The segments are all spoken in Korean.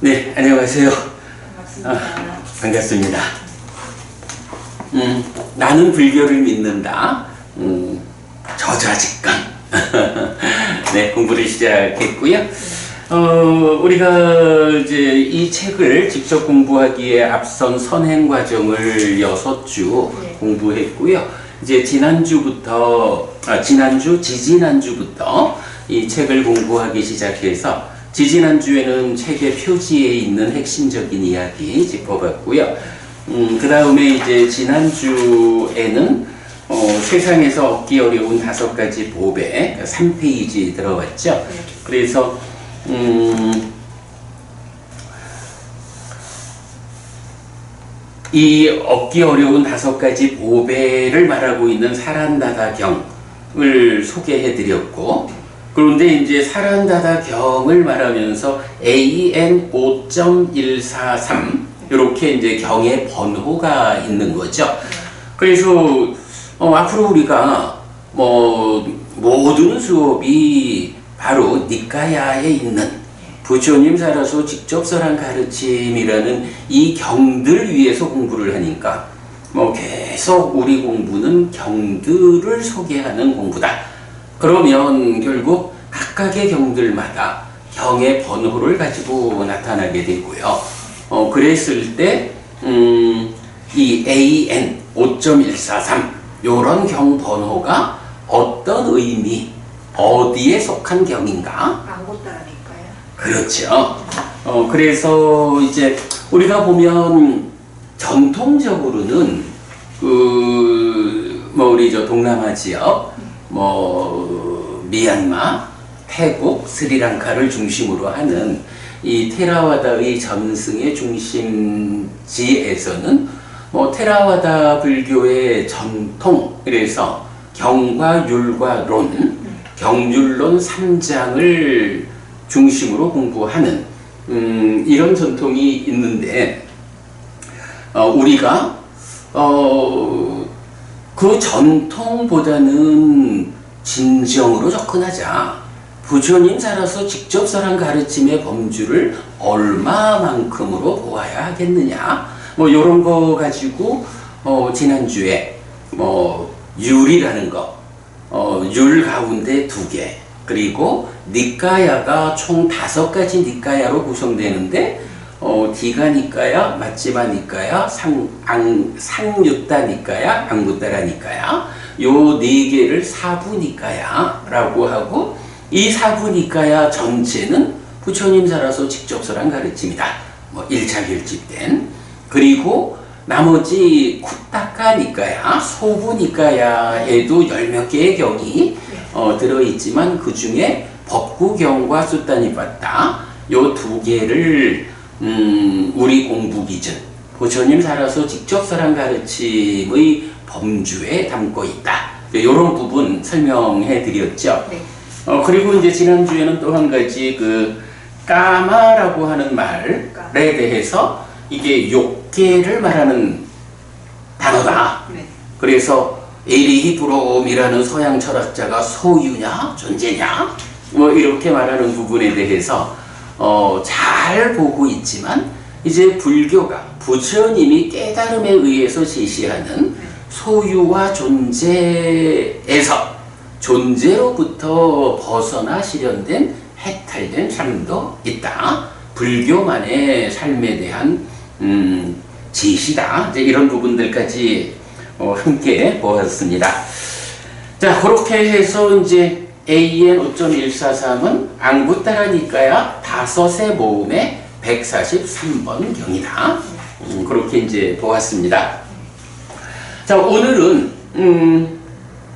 네, 안녕하세요. 반갑습니다. 반갑습니다. 나는 불교를 믿는다. 저자직감. 네, 공부를 시작했고요. 우리가 이제 이 책을 직접 공부하기에 앞선 선행 과정을 6주 공부했고요. 이제 지지난주부터 이 책을 공부하기 시작해서 지지난주에는 책의 표지에 있는 핵심적인 이야기 짚어봤고요. 그 다음에 이제 지난주에는 세상에서 얻기 어려운 5가지 보배 3페이지 들어왔죠. 그래서 이 얻기 어려운 5가지 보배를 말하고 있는 사란다다경을 소개해드렸고, 그런데 이제 사란다다경을 말하면서 AN 5.143 이렇게 이제 경의 번호가 있는 거죠. 그래서 앞으로 우리가 모든 수업이 바로 니까야에 있는 부처님 살아서 직접 설한 가르침이라는 이 경들 위해서 공부를 하니까 계속 우리 공부는 경들을 소개하는 공부다. 그러면 결국 각각의 경들마다 경의 번호를 가지고 나타나게 되고요. 그랬을 때 이 AN 5.143 요런 경 번호가 어떤 의미, 어디에 속한 경인가? 아무것도라니까요. 그렇죠. 그래서 이제 우리가 보면 전통적으로는 우리 동남아 지역, 미얀마, 태국, 스리랑카를 중심으로 하는 이 테라와다의 전승의 중심지에서는 테라와다 불교의 전통, 그래서 경과 율과 론, 경율론 3장을 중심으로 공부하는 이런 전통이 있는데, 우리가 그 전통보다는 진정으로 접근하자. 부처님 살아서 직접 설한 가르침의 범주를 얼마만큼으로 보아야 하겠느냐, 요런 거 가지고 지난주에 율이라는 거, 율 가운데 2개, 그리고 니까야가 총 5가지 니까야로 구성되는데 디가 니까야, 마찌마 니까야, 상유따 니까야, 앙부따라 니까야, 요 4개를 사부 니까야라고 하고, 이 사부 니까야 전체는 부처님 살아서 직접 설한 가르침이다. 1차 결집된. 그리고 나머지 쿠타카 니까야, 소부 니까야에도 10몇 개의 경이 들어있지만 그 중에 법구경과 수타니빠따 요 2개를 우리 공부 기준, 부처님 살아서 직접 설한 가르침의 범주에 담고 있다. 요런 부분 설명해 드렸죠. 네. 그리고 이제 지난주에는 또 한 가지 까마라고 하는 말에 대해서 이게 욕계를 말하는 단어다. 네. 그래서 에리히 브롬이라는 서양 철학자가 소유냐 존재냐 이렇게 말하는 부분에 대해서 잘 보고 있지만, 이제 불교가 부처님이 깨달음에 의해서 제시하는 소유와 존재에서 존재로부터 벗어나 실현된 해탈된 삶도 있다. 불교만의 삶에 대한 지시다. 이제 이런 부분들까지 함께 보았습니다. 자, 그렇게 해서 이제 AN 5.143은 앙부따라니까야 5의 모음의 143번 경이다. 그렇게 이제 보았습니다. 자, 오늘은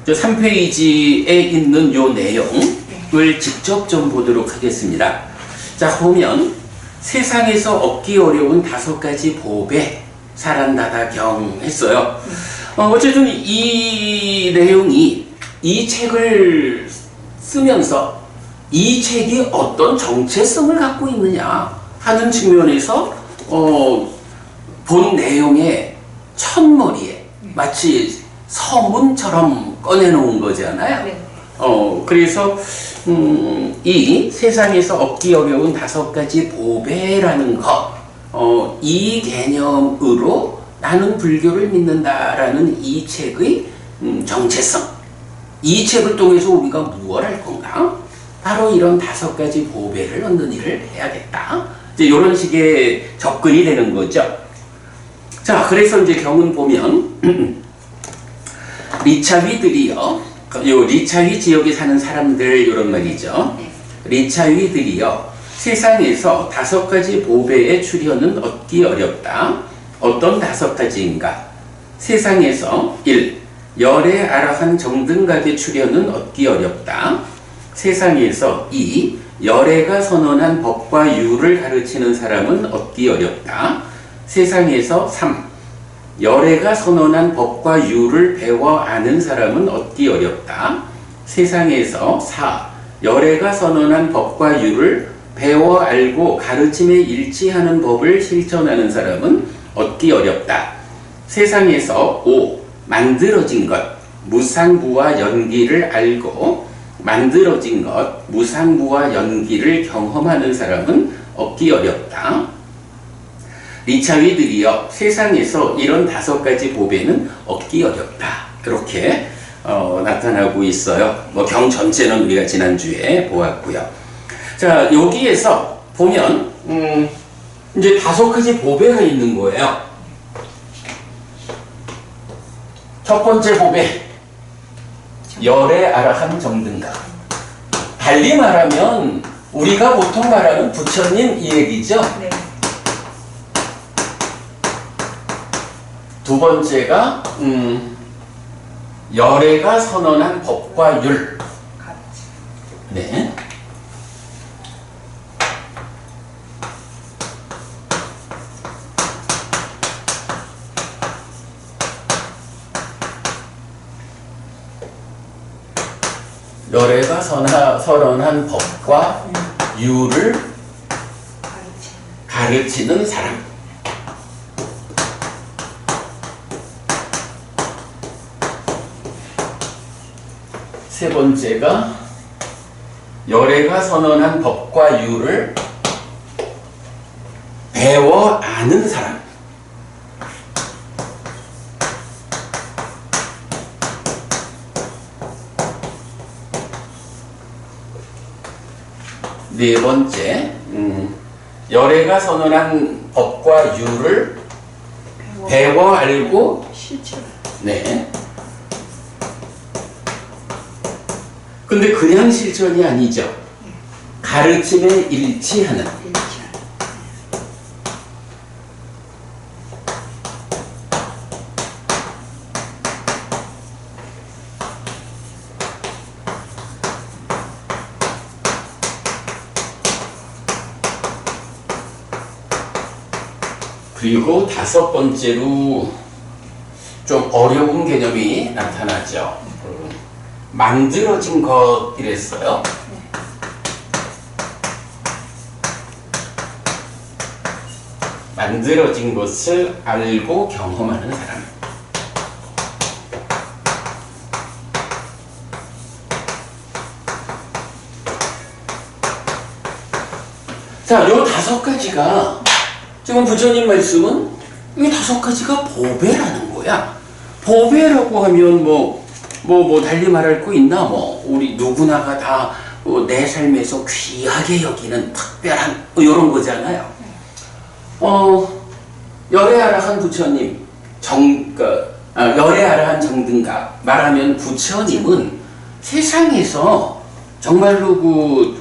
저 3페이지에 있는 요 내용을 직접 좀 보도록 하겠습니다. 자, 보면 세상에서 얻기 어려운 5가지 보배 사란다다경 했어요. 어쨌든 이 내용이 이 책을 쓰면서 이 책이 어떤 정체성을 갖고 있느냐 하는 측면에서 본 내용의 첫머리에 마치 서문처럼 꺼내놓은 거잖아요. 그래서 이 세상에서 얻기 어려운 5가지 보배라는 이 개념으로 나는 불교를 믿는다라는 이 책의 정체성, 이 책을 통해서 우리가 무엇을 할 건가? 바로 이런 5가지 보배를 얻는 일을 해야겠다. 이제 이런 식의 접근이 되는 거죠. 자, 그래서 이제 경은 보면 리차위들이요, 요 리차위 지역에 사는 사람들 이런 말이죠. 리차위들이요, 세상에서 5가지 보배의 출현은 얻기 어렵다. 어떤 5가지인가? 세상에서 1. 열의 아라한 정등각의 출현은 얻기 어렵다. 세상에서 2. 열애가 선언한 법과 유를 가르치는 사람은 얻기 어렵다. 세상에서 3. 열애가 선언한 법과 유를 배워 아는 사람은 얻기 어렵다. 세상에서 4. 열애가 선언한 법과 유를 배워 알고 가르침에 일치하는 법을 실천하는 사람은 얻기 어렵다. 세상에서 5. 만들어진 것, 무상부와 연기를 알고 만들어진 것, 무상부와 연기를 경험하는 사람은 얻기 어렵다. 리차위들이여, 세상에서 이런 5가지 보배는 얻기 어렵다. 그렇게 나타나고 있어요. 뭐 경 전체는 우리가 지난주에 보았고요. 자, 여기에서 보면 이제 5가지 보배가 있는 거예요. 첫 번째 보배, 열의 아라한 정등각. 달리 말하면 우리가 보통 말하는 부처님 이 얘기죠. 네. 두 번째가 열애가 선언한 법과 율. 네. 열애가 선언한 법과 유를 가르치는 사람. 세 번째가 열애가 선언한 법과 유를 배워 아는 사람. 네 번째, 열애가 선언한 법과 유를 배워 알고 실천. 네. 근데 그냥 실천이 아니죠. 가르침에 일치하는. 그리고 5번째로 좀 어려운 개념이 나타나죠. 만들어진 것 이랬어요. 만들어진 것을 알고 경험하는 사람. 자, 요 5가지가 지금 부처님 말씀은 이 5가지가 보배라는 거야. 보배라고 하면 뭐 달리 말할 거 있나? 우리 누구나가 다 내 삶에서 귀하게 여기는 특별한 이런 거잖아요. 열애아라한 부처님, 열애아라한 정등각 말하면 부처님은 세상에서 정말로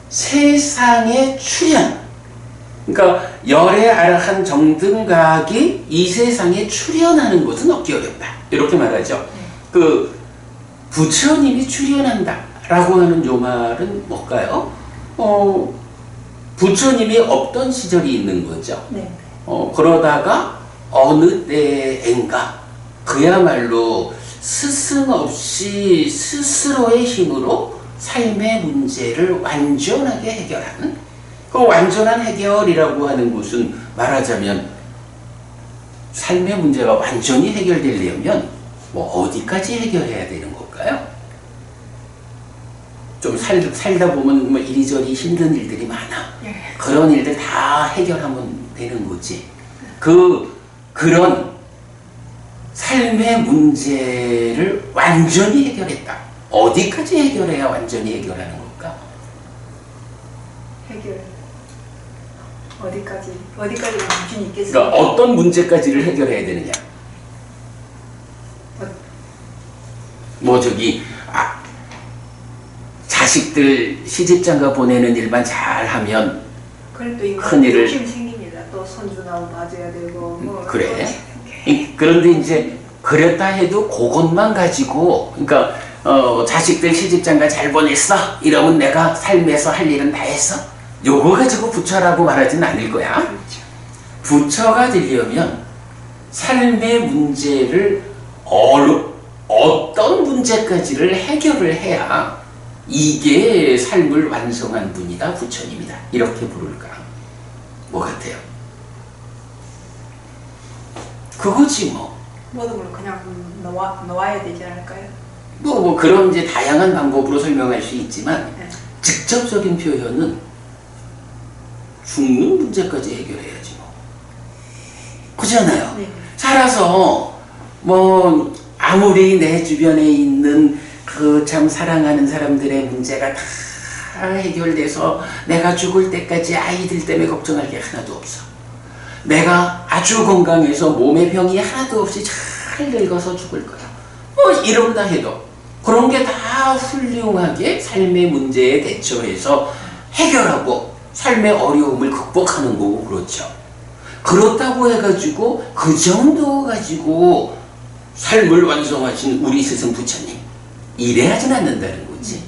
세상의 출현, 그러니까 열애아라한 정등각이 이 세상에 출현하는 것은 얻기 어렵다. 이렇게 말하죠. 부처님이 출현한다라고 하는 요 말은 뭘까요? 부처님이 없던 시절이 있는 거죠. 네. 그러다가 어느 때엔가 그야말로 스승 없이 스스로의 힘으로 삶의 문제를 완전하게 해결하는, 그 완전한 해결이라고 하는 것은 말하자면 삶의 문제가 완전히 해결되려면 뭐 어디까지 해결해야 되는 걸까요? 좀 살다 보면 뭐 이리저리 힘든 일들이 많아. 예. 그런 일들 다 해결하면 되는 거지. 그런 삶의 문제를 완전히 해결했다. 어디까지 해결해야 완전히 해결하는 걸까? 해결. 어디까지 완전히 있겠습니까? 그러니까 어떤 문제까지를 해결해야 되느냐? 뭐 자식들 시집장가 보내는 일만 잘하면 그래도 인간 큰일을- 욕심 생깁니다. 또 손주 나오고 봐줘야 되고 뭐 그래. 그런데 이제 그랬다 해도 그것만 가지고, 그러니까 자식들 시집장가 잘 보냈어 이러면 내가 삶에서 할 일은 다 했어? 요거 가지고 부처라고 말하진 않을 거야. 그렇죠. 부처가 되려면 삶의 문제를 어떤 문제까지를 해결을 해야 이게 삶을 완성한 분이다, 부처님이다, 이렇게 부를까? 뭐 같아요? 그거지 뭐. 모든 걸 그냥 놓아야 되지 않을까요? 뭐 그런 이제 다양한 방법으로 설명할 수 있지만 네. 직접적인 표현은 죽는 문제까지 해결해야지 뭐. 그렇잖아요. 네. 살아서 뭐 아무리 내 주변에 있는 그 참 사랑하는 사람들의 문제가 다 해결돼서 내가 죽을 때까지 아이들 때문에 걱정할 게 하나도 없어. 내가 아주 건강해서 몸에 병이 하나도 없이 잘 늙어서 죽을 거야. 뭐 이런다 해도 그런 게 다 훌륭하게 삶의 문제에 대처해서 해결하고 삶의 어려움을 극복하는 거고, 그렇죠. 그렇다고 해가지고 그 정도 가지고 삶을 완성하신 우리 스승 부처님 이래하진 않는다는 거지.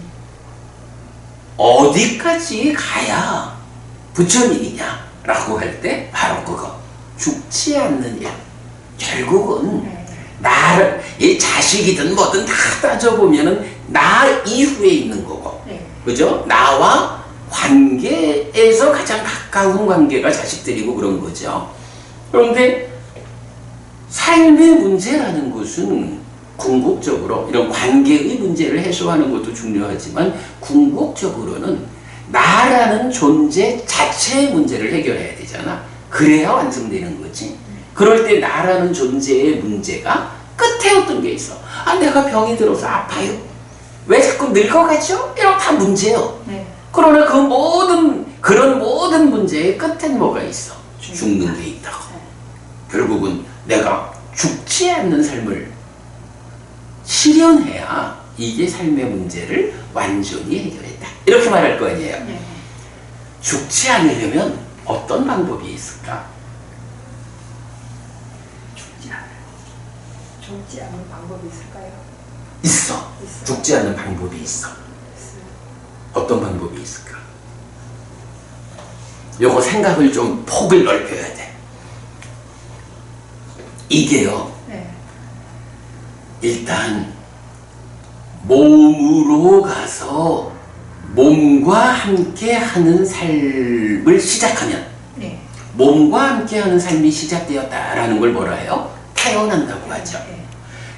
어디까지 가야 부처님이냐 라고 할 때 바로 그거, 죽지 않는 일. 결국은 이 자식이든 뭐든 다 따져보면은 나 이후에 있는 거고, 네. 그죠? 나와 관계에서 가장 가까운 관계가 자식들이고 그런 거죠. 그런데 삶의 문제라는 것은 궁극적으로 이런 관계의 문제를 해소하는 것도 중요하지만 궁극적으로는 나라는 존재 자체의 문제를 해결해야 되잖아. 그래야 완성되는 거지. 그럴 때 나라는 존재의 문제가 끝에 어떤 게 있어. 아, 내가 병이 들어서 아파요. 왜 자꾸 늙어가죠? 이런 다 문제요. 네. 그러나 그런 모든 문제의 끝엔 뭐가 있어? 죽는 게 있다고. 결국은 내가 죽지 않는 삶을 실현해야 이게 삶의 문제를 완전히 해결했다, 이렇게 말할 거 아니에요. 네. 죽지 않으려면 어떤 방법이 있을까? 죽지 않는 방법이 있을까요? 있어. 죽지 않는 방법이 있어. 어떤 방법이 있을까? 요거 생각을 좀 폭을 넓혀야 돼. 이게요, 네. 일단 몸으로 가서 몸과 함께 하는 삶을 시작하면, 네. 몸과 함께 하는 삶이 시작되었다라는 걸 뭐라 해요? 태어난다고 하죠. 네.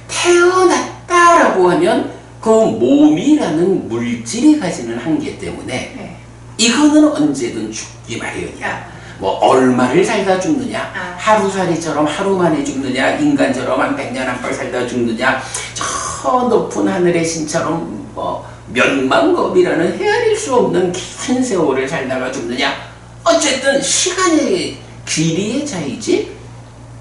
태어났다라고 하면 그 몸이라는 물질이 가지는 한계 때문에 네. 이거는 언제든 죽기 마련이야. 뭐 얼마를 살다 죽느냐, 하루살이처럼 하루 만에 죽느냐, 인간처럼 한 100년 한벌 살다 죽느냐, 저 높은 하늘의 신처럼 뭐 몇만겁이라는 헤아릴 수 없는 긴 세월을 살다가 죽느냐, 어쨌든 시간의 길이의 차이지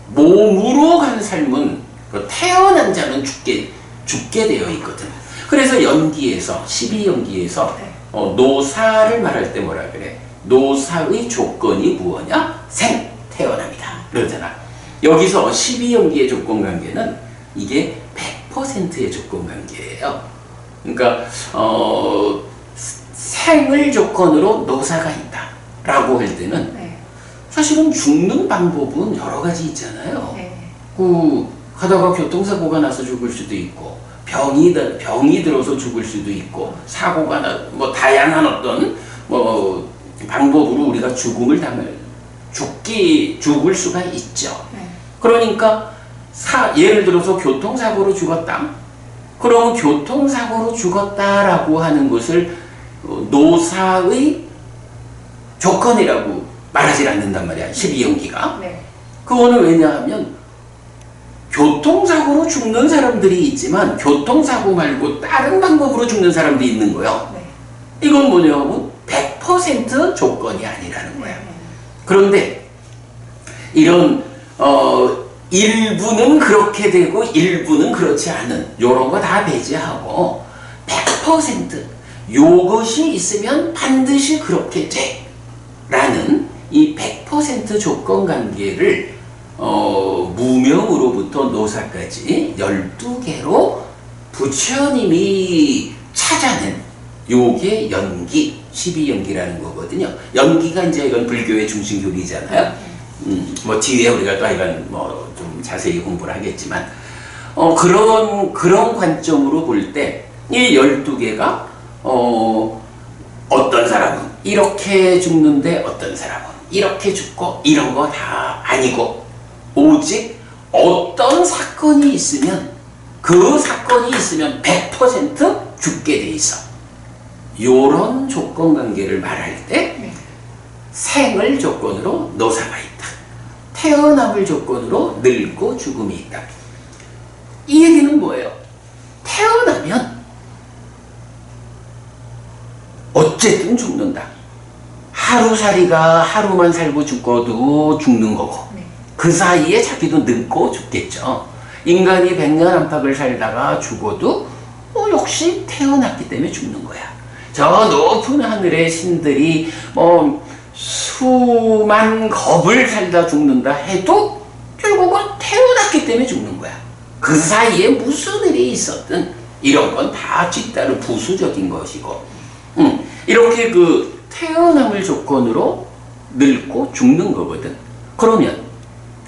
몸으로 간 삶은 그 태어난 자는 죽게 되어 있거든. 그래서 연기에서 12연기에서 노사를 말할 때 뭐라 그래? 노사의 조건이 무엇이냐? 생, 태어납니다. 그러잖아. 여기서 12연기의 조건관계는 이게 100%의 조건관계예요. 그러니까 생을 조건으로 노사가 있다 라고 할 때는 네. 사실은 죽는 방법은 여러 가지 있잖아요. 네. 하다가 교통사고가 나서 죽을 수도 있고, 병이 들어서 죽을 수도 있고, 사고가 뭐 다양한 어떤 뭐 방법으로 우리가 죽을 수가 있죠. 네. 그러니까 예를 들어서 교통사고로 죽었다. 그러면 교통사고로 죽었다라고 하는 것을 노사의 조건이라고 말하지 않는단 말이야. 12연기가. 네. 그거는 왜냐하면 교통사고로 죽는 사람들이 있지만 교통사고 말고 다른 방법으로 죽는 사람들이 있는 거예요. 네. 이건 뭐냐면 100% 조건이 아니라는 거야. 네. 그런데 이런 일부는 그렇게 되고 일부는 그렇지 않은 이런 거 다 배제하고 100% 요것이 있으면 반드시 그렇게 돼 라는 이 100% 조건 관계를 무명으로부터 노사까지 12개로 부처님이 찾아낸 요게 연기, 12연기라는 거거든요. 연기가 이제 이건 불교의 중심 교리잖아요. 뭐 뒤에 우리가 또 하여간 뭐 좀 자세히 공부를 하겠지만 그런 관점으로 볼 때 이 12개가 어떤 사람은 이렇게 죽는데 어떤 사람은 이렇게 죽고 이런 거 다 아니고 오직 어떤 사건이 있으면 그 사건이 있으면 100% 죽게 돼 있어. 요런 조건 관계를 말할 때 네. 생을 조건으로 노사가 있다. 태어남을 조건으로 늙고 죽음이 있다. 이 얘기는 뭐예요? 태어나면 어쨌든 죽는다. 하루살이가 하루만 살고 죽어도 죽는 거고 네. 그 사이에 자기도 늙고 죽겠죠. 인간이 100년 안팎을 살다가 죽어도 역시 태어났기 때문에 죽는 거야. 저 높은 하늘의 신들이 수만 겁을 살다 죽는다 해도 결국은 태어났기 때문에 죽는 거야. 그 사이에 무슨 일이 있었든 이런 건 다 뒤따른 부수적인 것이고 이렇게 그 태어남을 조건으로 늙고 죽는 거거든. 그러면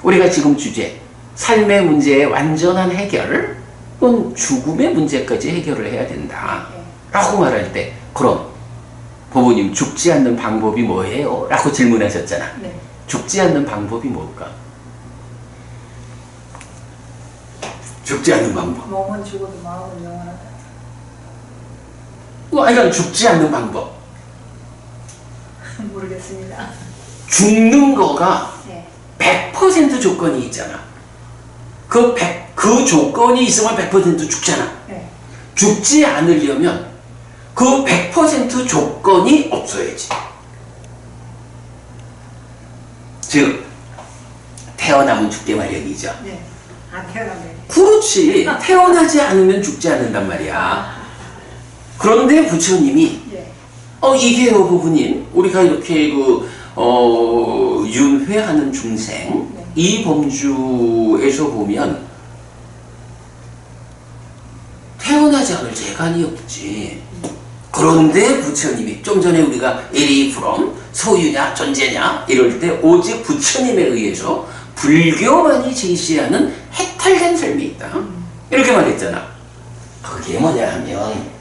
우리가 지금 주제 삶의 문제의 완전한 해결 또는 죽음의 문제까지 해결을 해야 된다 라고 말할 때 그럼 부모님 죽지 않는 방법이 뭐예요? 라고 질문하셨잖아. 네. 죽지 않는 방법이 뭘까? 죽지 않는 방법. 몸은 죽어도 마음은 영원하다. 아니, 죽지 않는 방법. 모르겠습니다. 죽는 거가 네. 100% 조건이 있잖아. 그 조건이 있으면 100% 죽잖아. 네. 죽지 않으려면 그 100% 조건이 없어야지. 즉, 태어나면 죽게 마련이죠. 네. 안 태어나네. 그렇지. 태어나지 않으면 죽지 않는단 말이야. 그런데 부처님이 네. 이게요, 부부님. 우리가 이렇게 윤회하는 중생, 네. 이 범주에서 보면 태어나지 않을 재간이 없지. 그런데 부처님이 좀 전에 우리가 에리 프롬 소유냐 존재냐 이럴 때 오직 부처님에 의해서 불교만이 제시하는 해탈된 삶이 있다. 이렇게 말했잖아. 그게 뭐냐 하면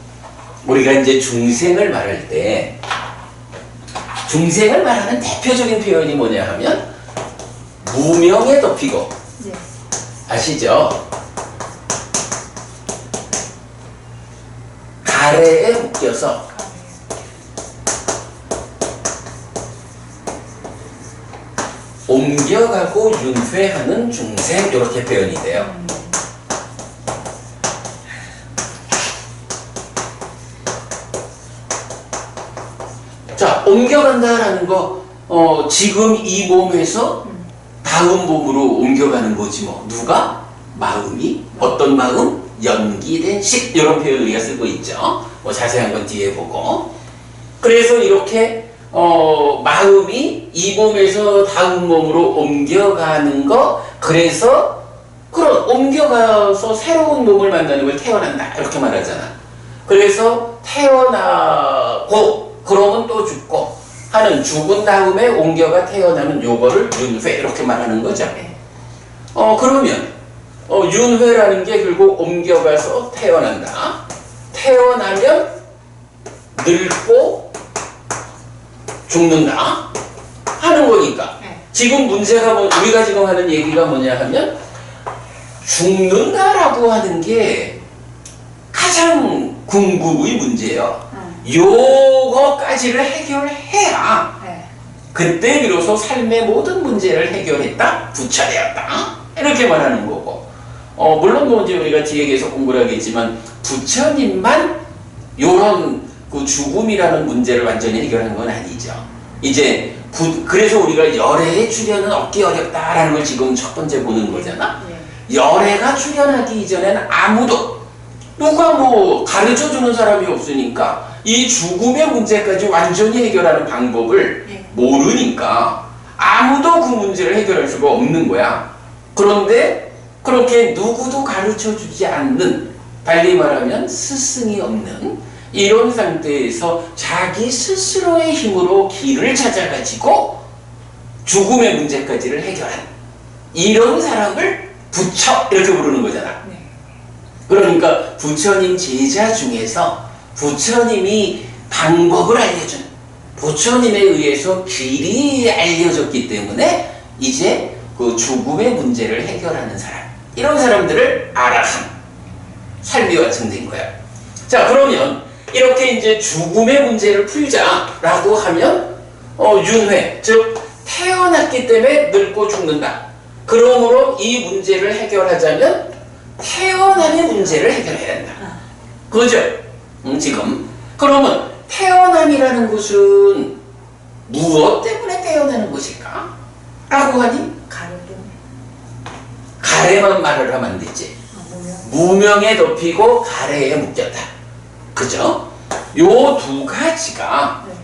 우리가 이제 중생을 말할 때 중생을 말하는 대표적인 표현이 뭐냐 하면 무명에 덮이고 네. 아시죠? 가래에 묶여서 옮겨가고 윤회하는 중생 이렇게 표현이 돼요. 자, 옮겨간다라는 거 지금 이 몸에서 다음 몸으로 옮겨가는 거지 뭐. 누가? 마음이. 어떤 마음? 연기된 식 이런 표현을 우리가 쓰고 있죠. 뭐 자세한 건 뒤에 보고. 그래서 이렇게 마음이 이 몸에서 다음 몸으로 옮겨가는 거 그래서 그런 옮겨가서 새로운 몸을 만나는 걸 태어난다 이렇게 말하잖아. 그래서 태어나고 그러면 또 죽고 하는 죽은 다음에 옮겨가 태어나는 요거를 윤회 이렇게 말하는 거죠. 네. 그러면 윤회라는 게 결국 옮겨가서 태어난다. 태어나면 늙고 죽는다 하는 거니까 네. 지금 문제가 우리가 지금 하는 얘기가 뭐냐 하면 죽는다라고 하는 게 가장 궁극의 문제예요. 응. 요거까지를 해결해야 네. 그때 비로소 삶의 모든 문제를 해결했다, 부처되었다 이렇게 말하는 거고, 물론 뭐 이제 우리가 뒤에 계속 공부를 하겠지만 부처님만 요런 그 죽음이라는 문제를 완전히 해결한 건 아니죠. 이제 그래서 우리가 열애의 출현은 얻기 어렵다라는 걸 지금 첫 번째 보는 거잖아. 네. 열애가 출현하기 이전에는 아무도 누가 뭐 가르쳐주는 사람이 없으니까 이 죽음의 문제까지 완전히 해결하는 방법을 네. 모르니까 아무도 그 문제를 해결할 수가 없는 거야. 그런데 그렇게 누구도 가르쳐주지 않는, 달리 말하면 스승이 없는 이런 상태에서 자기 스스로의 힘으로 길을 찾아가지고 죽음의 문제까지를 해결한 이런 사람을 부처 이렇게 부르는 거잖아. 네. 그러니까 부처님 제자 중에서 부처님이 방법을 알려준, 부처님에 의해서 길이 알려졌기 때문에 이제 그 죽음의 문제를 해결하는 사람, 이런 사람들을 아라함, 삶이와 증된 거야. 자, 그러면 이렇게 이제 죽음의 문제를 풀자라고 하면 윤회, 즉 태어났기 때문에 늙고 죽는다. 그러므로 이 문제를 해결하자면 태어남의 문제를 해결해야 한다. 그죠? 지금. 그러면 태어남이라는 것은 무엇 때문에 태어나는 것일까? 라고 하니 가르 때문에. 가래만 말을 하면 안 되지. 무명에 덮이고 가래에 묶였다. 그죠? 요 두 가지가 네.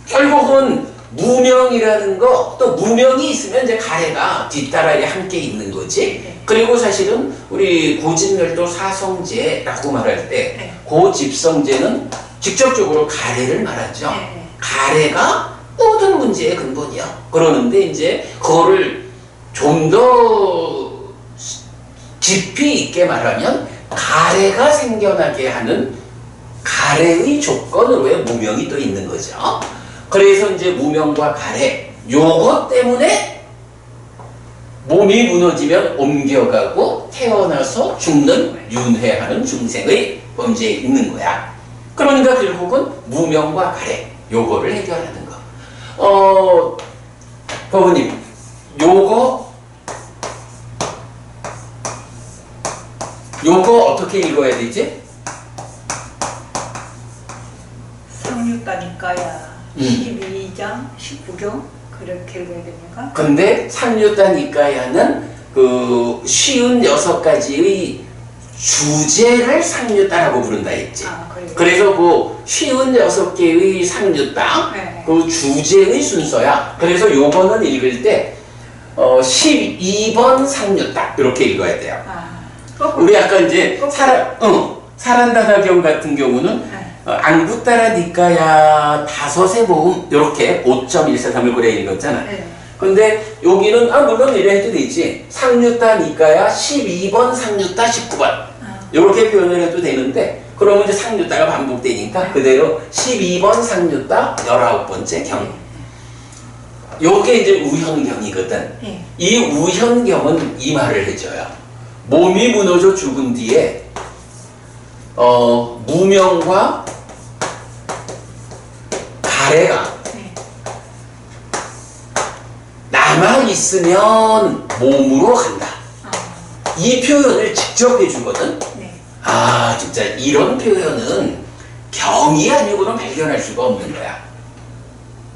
결국은 무명이라는 거, 또 무명이 있으면 이제 가래가 뒤따라야 함께 있는 거지. 네. 그리고 사실은 우리 고집멸도 사성제라고 말할 때 네. 고집성제는 직접적으로 가래를 말하죠. 네. 가래가 모든 문제의 근본이야. 그러는데 이제 그거를 좀 더 깊이 있게 말하면 가래가 생겨나게 하는 가래의 조건으로의 무명이 또 있는 거죠. 그래서 이제 무명과 가래, 요것 때문에 몸이 무너지면 옮겨가고 태어나서 죽는 윤회하는 중생의 범죄에 있는 거야. 그러니까 결국은 무명과 가래, 요거를 해결하는 거. 법원님, 요거 어떻게 읽어야 되지? 상류다니까야 12장 19경 그렇게 읽어야 됩니까? 근데 상류다니까야는 그 쉬운 6가지의 주제를 상류다라고 부른다 했지. 그래요? 그래서 그 쉬운 6개의 상류다, 네. 그 주제의 순서야. 그래서 요거는 읽을 때 12번 상류다 이렇게 읽어야 돼요. 우리 아까 이제 사란다다경 같은 경우는 앙구따라 니까야 5의 모음 이렇게 5.143을 그래 읽었잖아. 네. 근데 여기는 물론 이래 해도 되지. 상류따 니까야 12번 상류따 19번 이렇게 표현을 해도 되는데, 그러면 이제 상류따가 반복되니까 그대로 12번 상류따 19번째 경. 요게 이제 우현경이거든. 네. 이 우현경은 이 말을 해줘요. 몸이 무너져 죽은 뒤에 무명과 가래가 네. 남아있으면 몸으로 간다. 이 표현을 직접 해주거든. 네. 진짜 이런 표현은 경이 아니고는 발견할 수가 없는 거야.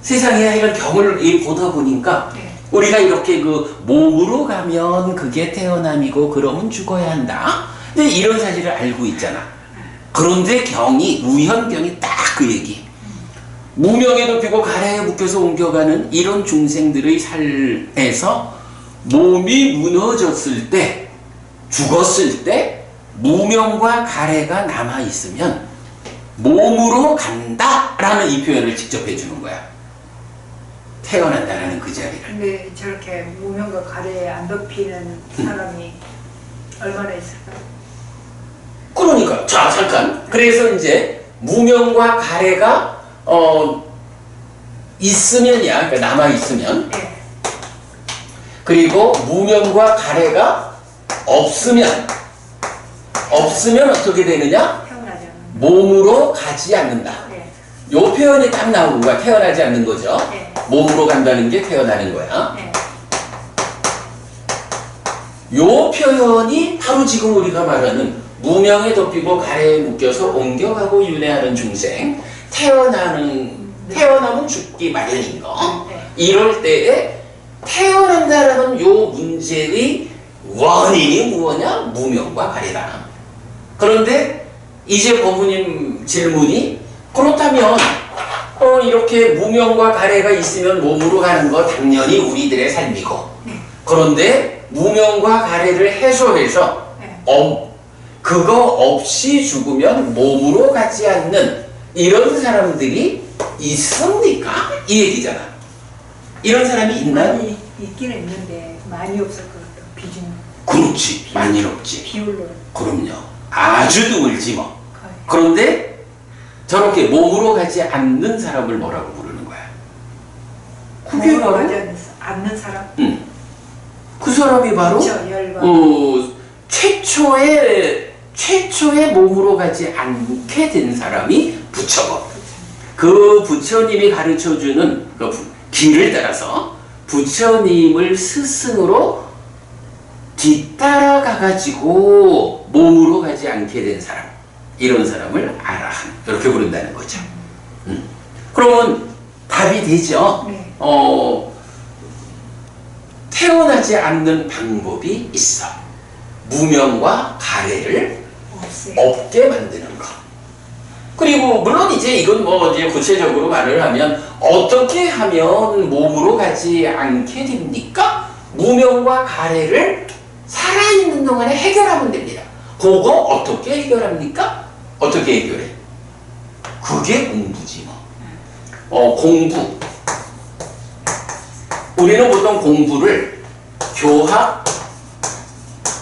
세상에 이런 경을 보다 보니까 네. 우리가 이렇게 그 몸으로 가면 그게 태어남이고 그러면 죽어야 한다. 근데 이런 사실을 알고 있잖아. 그런데 경이, 우현경이 딱 그 얘기. 무명에 덮이고 가래에 묶여서 옮겨가는 이런 중생들의 삶에서 몸이 무너졌을 때, 죽었을 때 무명과 가래가 남아있으면 몸으로 간다라는 이 표현을 직접 해주는 거야. 태어난다라는 그 자리를. 근데 저렇게 무명과 가래에 안 덮이는 사람이 얼마나 있을까요? 그러니까 자 잠깐, 그래서 이제 무명과 가래가 있으면이야. 그러니까 남아 있으면. 네. 그리고 무명과 가래가 없으면 어떻게 되느냐? 태어나지 않는. 몸으로 가지 않는다. 네. 요 표현이 딱 나오는 거야. 태어나지 않는 거죠. 네. 몸으로 간다는 게 태어나는 거야. 네. 요 표현이 바로 지금 우리가 말하는 무명에 덮이고 가래에 묶여서 옮겨가고 윤회하는 중생, 태어나면 죽기 마련인 거. 네. 이럴 때에 태어난다라는 요 문제의 원인이 무엇냐? 무명과 가래다. 그런데 이제 법무님 질문이 그렇다면 이렇게 무명과 가래가 있으면 몸으로 가는 거 당연히 우리들의 삶이고, 그런데 무명과 가래를 해소해서 네. 그거 없이 죽으면 몸으로 가지 않는 이런 사람들이 있습니까? 이 얘기잖아. 이런 사람이 있나요? 많이 있기는 있는데 많이 없을 것 같아요. 비중. 그렇지. 많이 없지. 비율로 그럼요. 아주 드물지 뭐. 거의. 그런데 저렇게 몸으로 가지 않는 사람을 뭐라고 부르는 거야? 그게 몸으로 바로 가지 않는 사람. 그 사람이 바로 그렇죠. 열반. 최초의 몸으로 가지 않게 된 사람이 부처고, 그 부처님이 가르쳐주는 그 길을 따라서 부처님을 스승으로 뒤따라 가가지고 몸으로 가지 않게 된 사람, 이런 사람을 아라한 이렇게 부른다는 거죠. 그러면 답이 되죠. 네. 태어나지 않는 방법이 있어. 무명과 가래를 없어요. 없게 만드는 거. 그리고 물론 이제 이건 뭐 이제 구체적으로 말을 하면 어떻게 하면 몸으로 가지 않게 됩니까? 무명과 가래를 살아있는 동안에 해결하면 됩니다. 그거 어떻게 해결합니까? 어떻게 해결해? 그게 공부지 뭐. 공부. 우리는 보통 공부를 교학,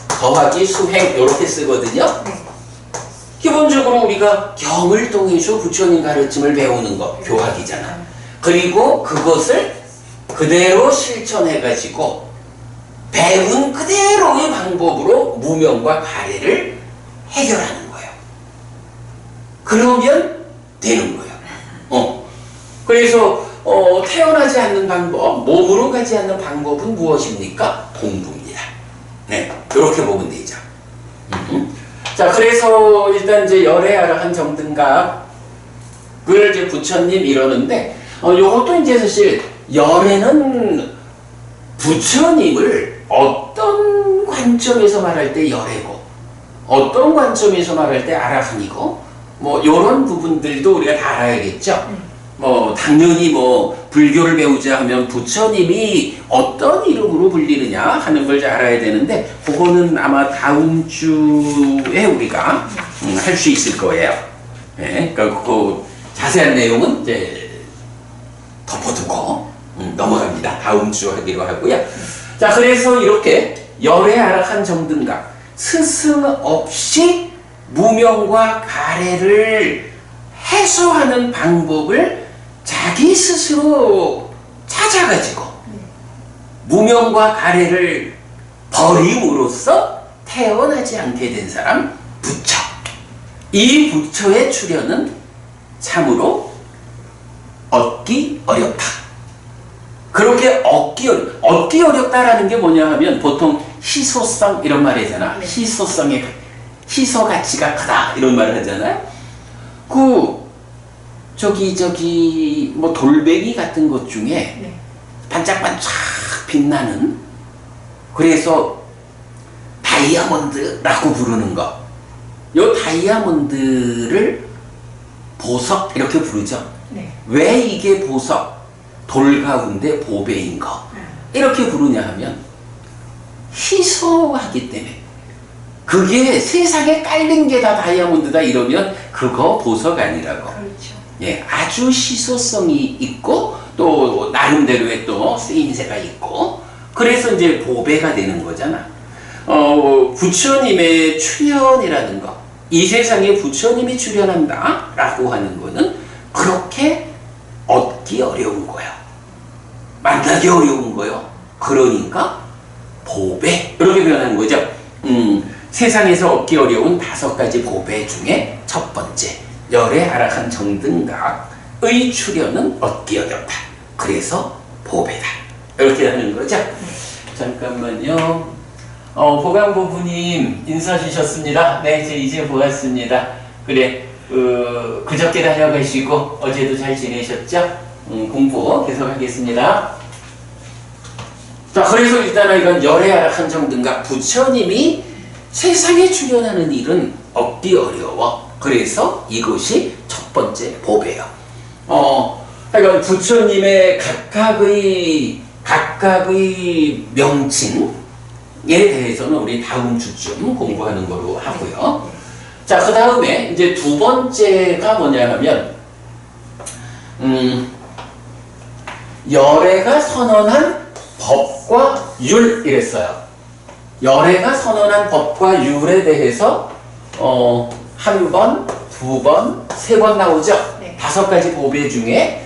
더하기 수행 이렇게 쓰거든요. 네. 기본적으로 우리가 경을 통해서 부처님 가르침을 배우는 거 교학이잖아. 그리고 그것을 그대로 실천해가지고 배운 그대로의 방법으로 무명과 가래를 해결하는 거예요. 그러면 되는 거예요. 그래서 태어나지 않는 방법, 몸으로 가지 않는 방법은 무엇입니까? 공부입니다. 네, 이렇게 보면 되죠. 자, 그래서 일단 이제 열애아라한 정등각을 이제 부처님 이러는데, 요것도 이제 사실 열애는 부처님을 어떤 관점에서 말할 때 열애고, 어떤 관점에서 말할 때 아라한이고, 뭐 요런 부분들도 우리가 다 알아야겠죠. 당연히 불교를 배우자 하면 부처님이 어떤 이름으로 불리느냐 하는 걸 알아야 되는데, 그거는 아마 다음 주에 우리가 할 수 있을 거예요. 네, 그러니까 그 자세한 내용은 이제 덮어두고 넘어갑니다. 다음 주 하기로 하고요. 자, 그래서 이렇게 열애 아라한 정등각, 스승 없이 무명과 가래를 해소하는 방법을 자기 스스로 찾아가지고 무명과 가래를 버림으로써 태어나지 않게 된 사람 부처. 이 부처의 출현은 참으로 얻기 어렵다. 그렇게 얻기 어렵다라는 게 뭐냐 하면 보통 희소성 이런 말 하잖아. 네. 희소 가치가 크다 이런 말을 하잖아요. 돌멩이 같은 것 중에 네. 반짝반짝 빛나는, 그래서 다이아몬드라고 부르는 거. 요 다이아몬드를 보석 이렇게 부르죠. 네. 왜 이게 보석, 돌 가운데 보배인 거 이렇게 부르냐 하면 희소하기 때문에. 그게 세상에 깔린 게 다 다이아몬드다 이러면 그거 보석 아니라고. 그렇죠. 예, 아주 희소성이 있고 또 나름대로의 또 쓰임새가 있고, 그래서 이제 보배가 되는 거잖아. 부처님의 출현이라는 거, 이 세상에 부처님이 출현한다 라고 하는 거는 그렇게 얻기 어려운 거예요. 만나기 어려운 거예요. 그러니까 보배 이렇게 표현하는 거죠. 세상에서 얻기 어려운 5가지 보배 중에 첫 번째, 열의 하락한 정등각의 출현은 얻기 어렵다. 그래서 보배다. 이렇게 하는 거죠. 잠깐만요. 보강보부님 인사 주셨습니다. 네, 이제 보았습니다. 그래, 그저께 다녀가시고 어제도 잘 지내셨죠? 공부 계속하겠습니다. 자, 그래서 일단 이건 열의 하락한 정등각 부처님이 세상에 출현하는 일은 얻기 어려워. 그래서 이것이 첫 번째 보배요. 그러니까 부처님의 각각의 명칭에 대해서는 우리 다음 주쯤 공부하는 거로 하고요. 자, 그 다음에 이제 두 번째가 뭐냐 하면, 열애가 선언한 법과 율 이랬어요. 열애가 선언한 법과 율에 대해서 한 번, 두 번, 세 번 나오죠. 네. 5가지 보배 중에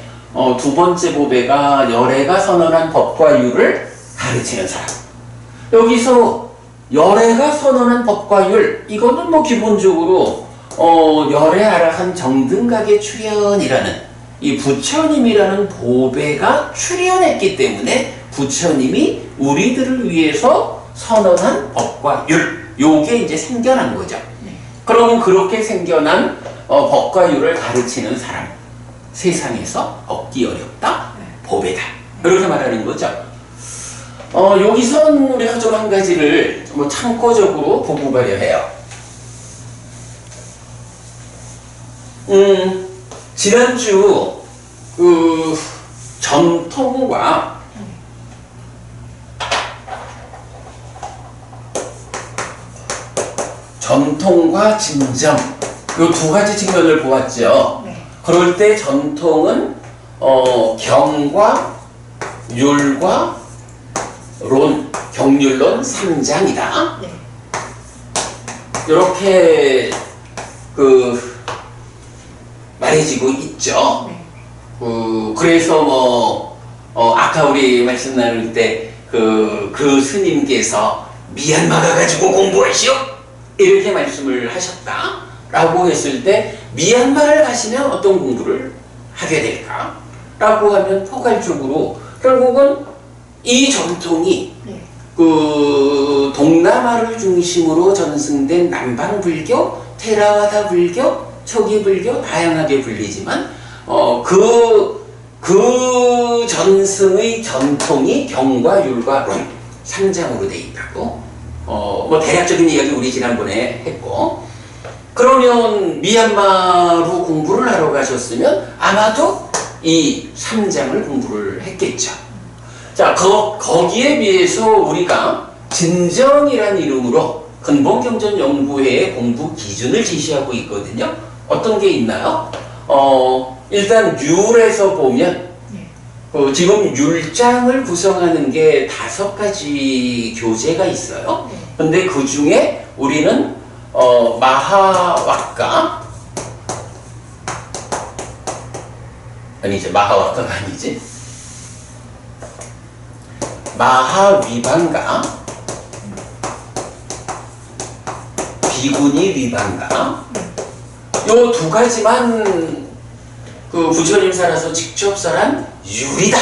두 번째 보배가 열애가 선언한 법과 율을 가르치는 사람. 여기서 열애가 선언한 법과 율, 이거는 뭐 기본적으로 열애 하락한 정등각의 출현이라는 이 부처님이라는 보배가 출현했기 때문에 부처님이 우리들을 위해서 선언한 법과 율, 요게 이제 생겨난 거죠. 그러면 그렇게 생겨난 법과 율을 가르치는 사람, 세상에서 얻기 어렵다, 보배다. 이렇게 말하는 거죠. 여기선 우리가 좀 한 가지를 뭐 참고적으로 보고 가려 해요. 지난주 전통과 진정, 이 두 가지 측면을 보았죠. 네. 그럴 때 전통은 경과 율과 론, 경률론 3장이다. 네. 이렇게 말해지고 있죠. 네. 그래서 아까 우리 말씀 나눌 때 그 스님께서 미얀마 가가지고 공부하시오? 이렇게 말씀을 하셨다 라고 했을 때 미얀마를 가시면 어떤 공부를 하게 될까? 라고 하면 포괄적으로 결국은 이 전통이 네. 동남아를 중심으로 전승된 남방불교, 테라와다 불교, 초기 불교 다양하게 불리지만 그 전승의 전통이 경과 율과 론 3장으로 돼 있다고 뭐 대략적인 이야기 우리 지난번에 했고, 그러면 미얀마로 공부를 하러 가셨으면 아마도 이 3장을 공부를 했겠죠. 자, 거기에 비해서 우리가 진정이란 이름으로 근본경전연구회의 공부 기준을 제시하고 있거든요. 어떤 게 있나요? 일단 율에서 보면 지금 율장을 구성하는 게 5가지 교재가 있어요. 근데 그 중에 우리는 마하와카가 아니지. 마하위반가, 비구니 위반가, 요 2가지만 부처님 살아서 직접 설한 율이다.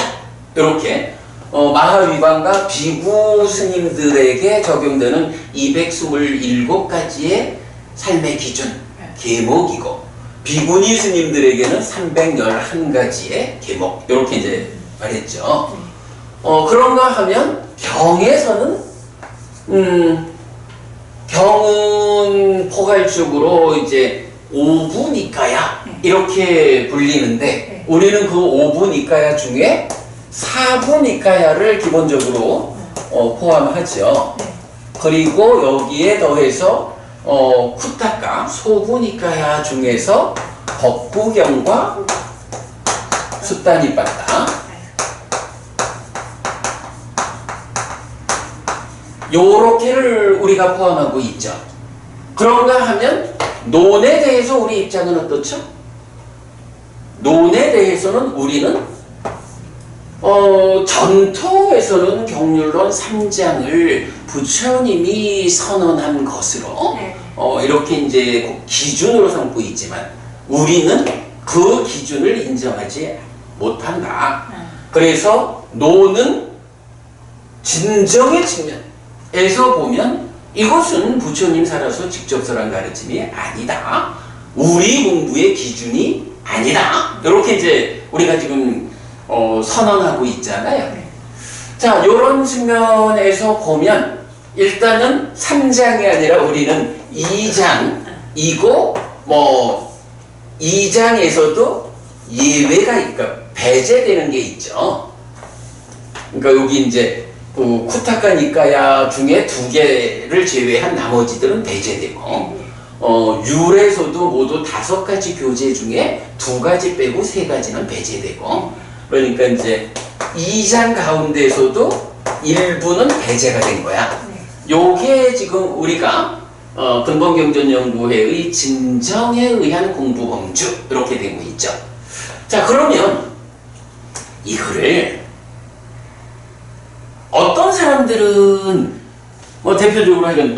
이렇게 마하위반가 비구 스님들에게 적용되는 227가지의 삶의 기준, 계목이고, 비구니 스님들에게는 311가지의 계목, 이렇게 이제 말했죠. 그런가 하면 경에서는 경은 포괄적으로 이제 오부니까야 이렇게 불리는데 우리는 그 오부니까야 중에 사부니까야를 기본적으로 포함하죠. 그리고 여기에 더해서 쿠타카 소부니까야 중에서 법부경과 숫다니빠따, 요렇게를 우리가 포함하고 있죠. 그런가 하면 논에 대해서 우리 입장은 어떻죠? 논에 대해서는 우리는 전통에서는 경률론 3장을 부처님이 선언한 것으로 네. 이렇게 이제 기준으로 삼고 있지만 우리는 그 기준을 인정하지 못한다. 그래서 노는 진정의 측면에서 보면 이것은 부처님 살아서 직접 설한 가르침이 아니다. 우리 공부의 기준이 아니다. 이렇게 이제 우리가 지금 선언하고 있잖아요. 자, 이런 측면에서 보면 일단은 3장이 아니라 우리는 2장이고 뭐 2장에서도 예외가 그러니까 배제되는 게 있죠. 그러니까 여기 이제 쿠타카 니카야 중에 2개를 제외한 나머지들은 배제되고 율에서도 모두 5가지 교재 중에 2가지 빼고 3가지는 배제되고 그러니까 이제 2장 가운데서도 일부는 배제가 된 거야. 요게 지금 우리가 근본경전연구회의 진정에 의한 공부 범주 이렇게 되고 있죠. 자, 그러면 이거를 어떤 사람들은 뭐 대표적으로 하면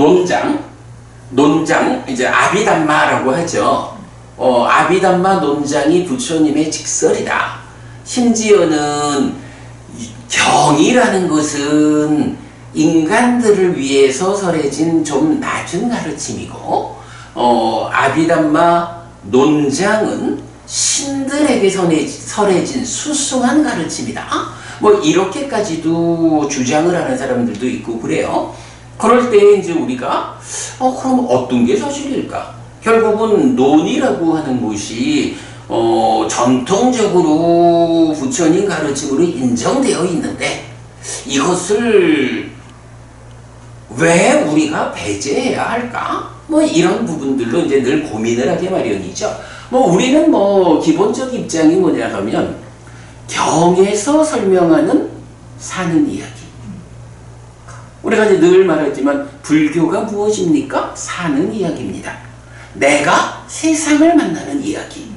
논장 이제 아비담마라고 하죠. 아비담마 논장이 부처님의 직설이다. 심지어는 경이라는 것은 인간들을 위해서 설해진 좀 낮은 가르침이고 아비담마 논장은 신들에게 설해진 수승한 가르침이다. 뭐 이렇게까지도 주장을 하는 사람들도 있고 그래요. 그럴 때 이제 우리가 그럼 어떤 게 사실일까? 결국은 논이라고 하는 것이 전통적으로 부처님 가르침으로 인정되어 있는데 이것을 왜 우리가 배제해야 할까? 뭐 이런 부분들로 이제 늘 고민을 하게 마련이죠. 뭐 우리는 뭐 기본적 입장이 뭐냐 하면 경에서 설명하는 사는 이야기. 우리가 이제 늘 말하지만 불교가 무엇입니까? 사는 이야기입니다. 내가 세상을 만나는 이야기.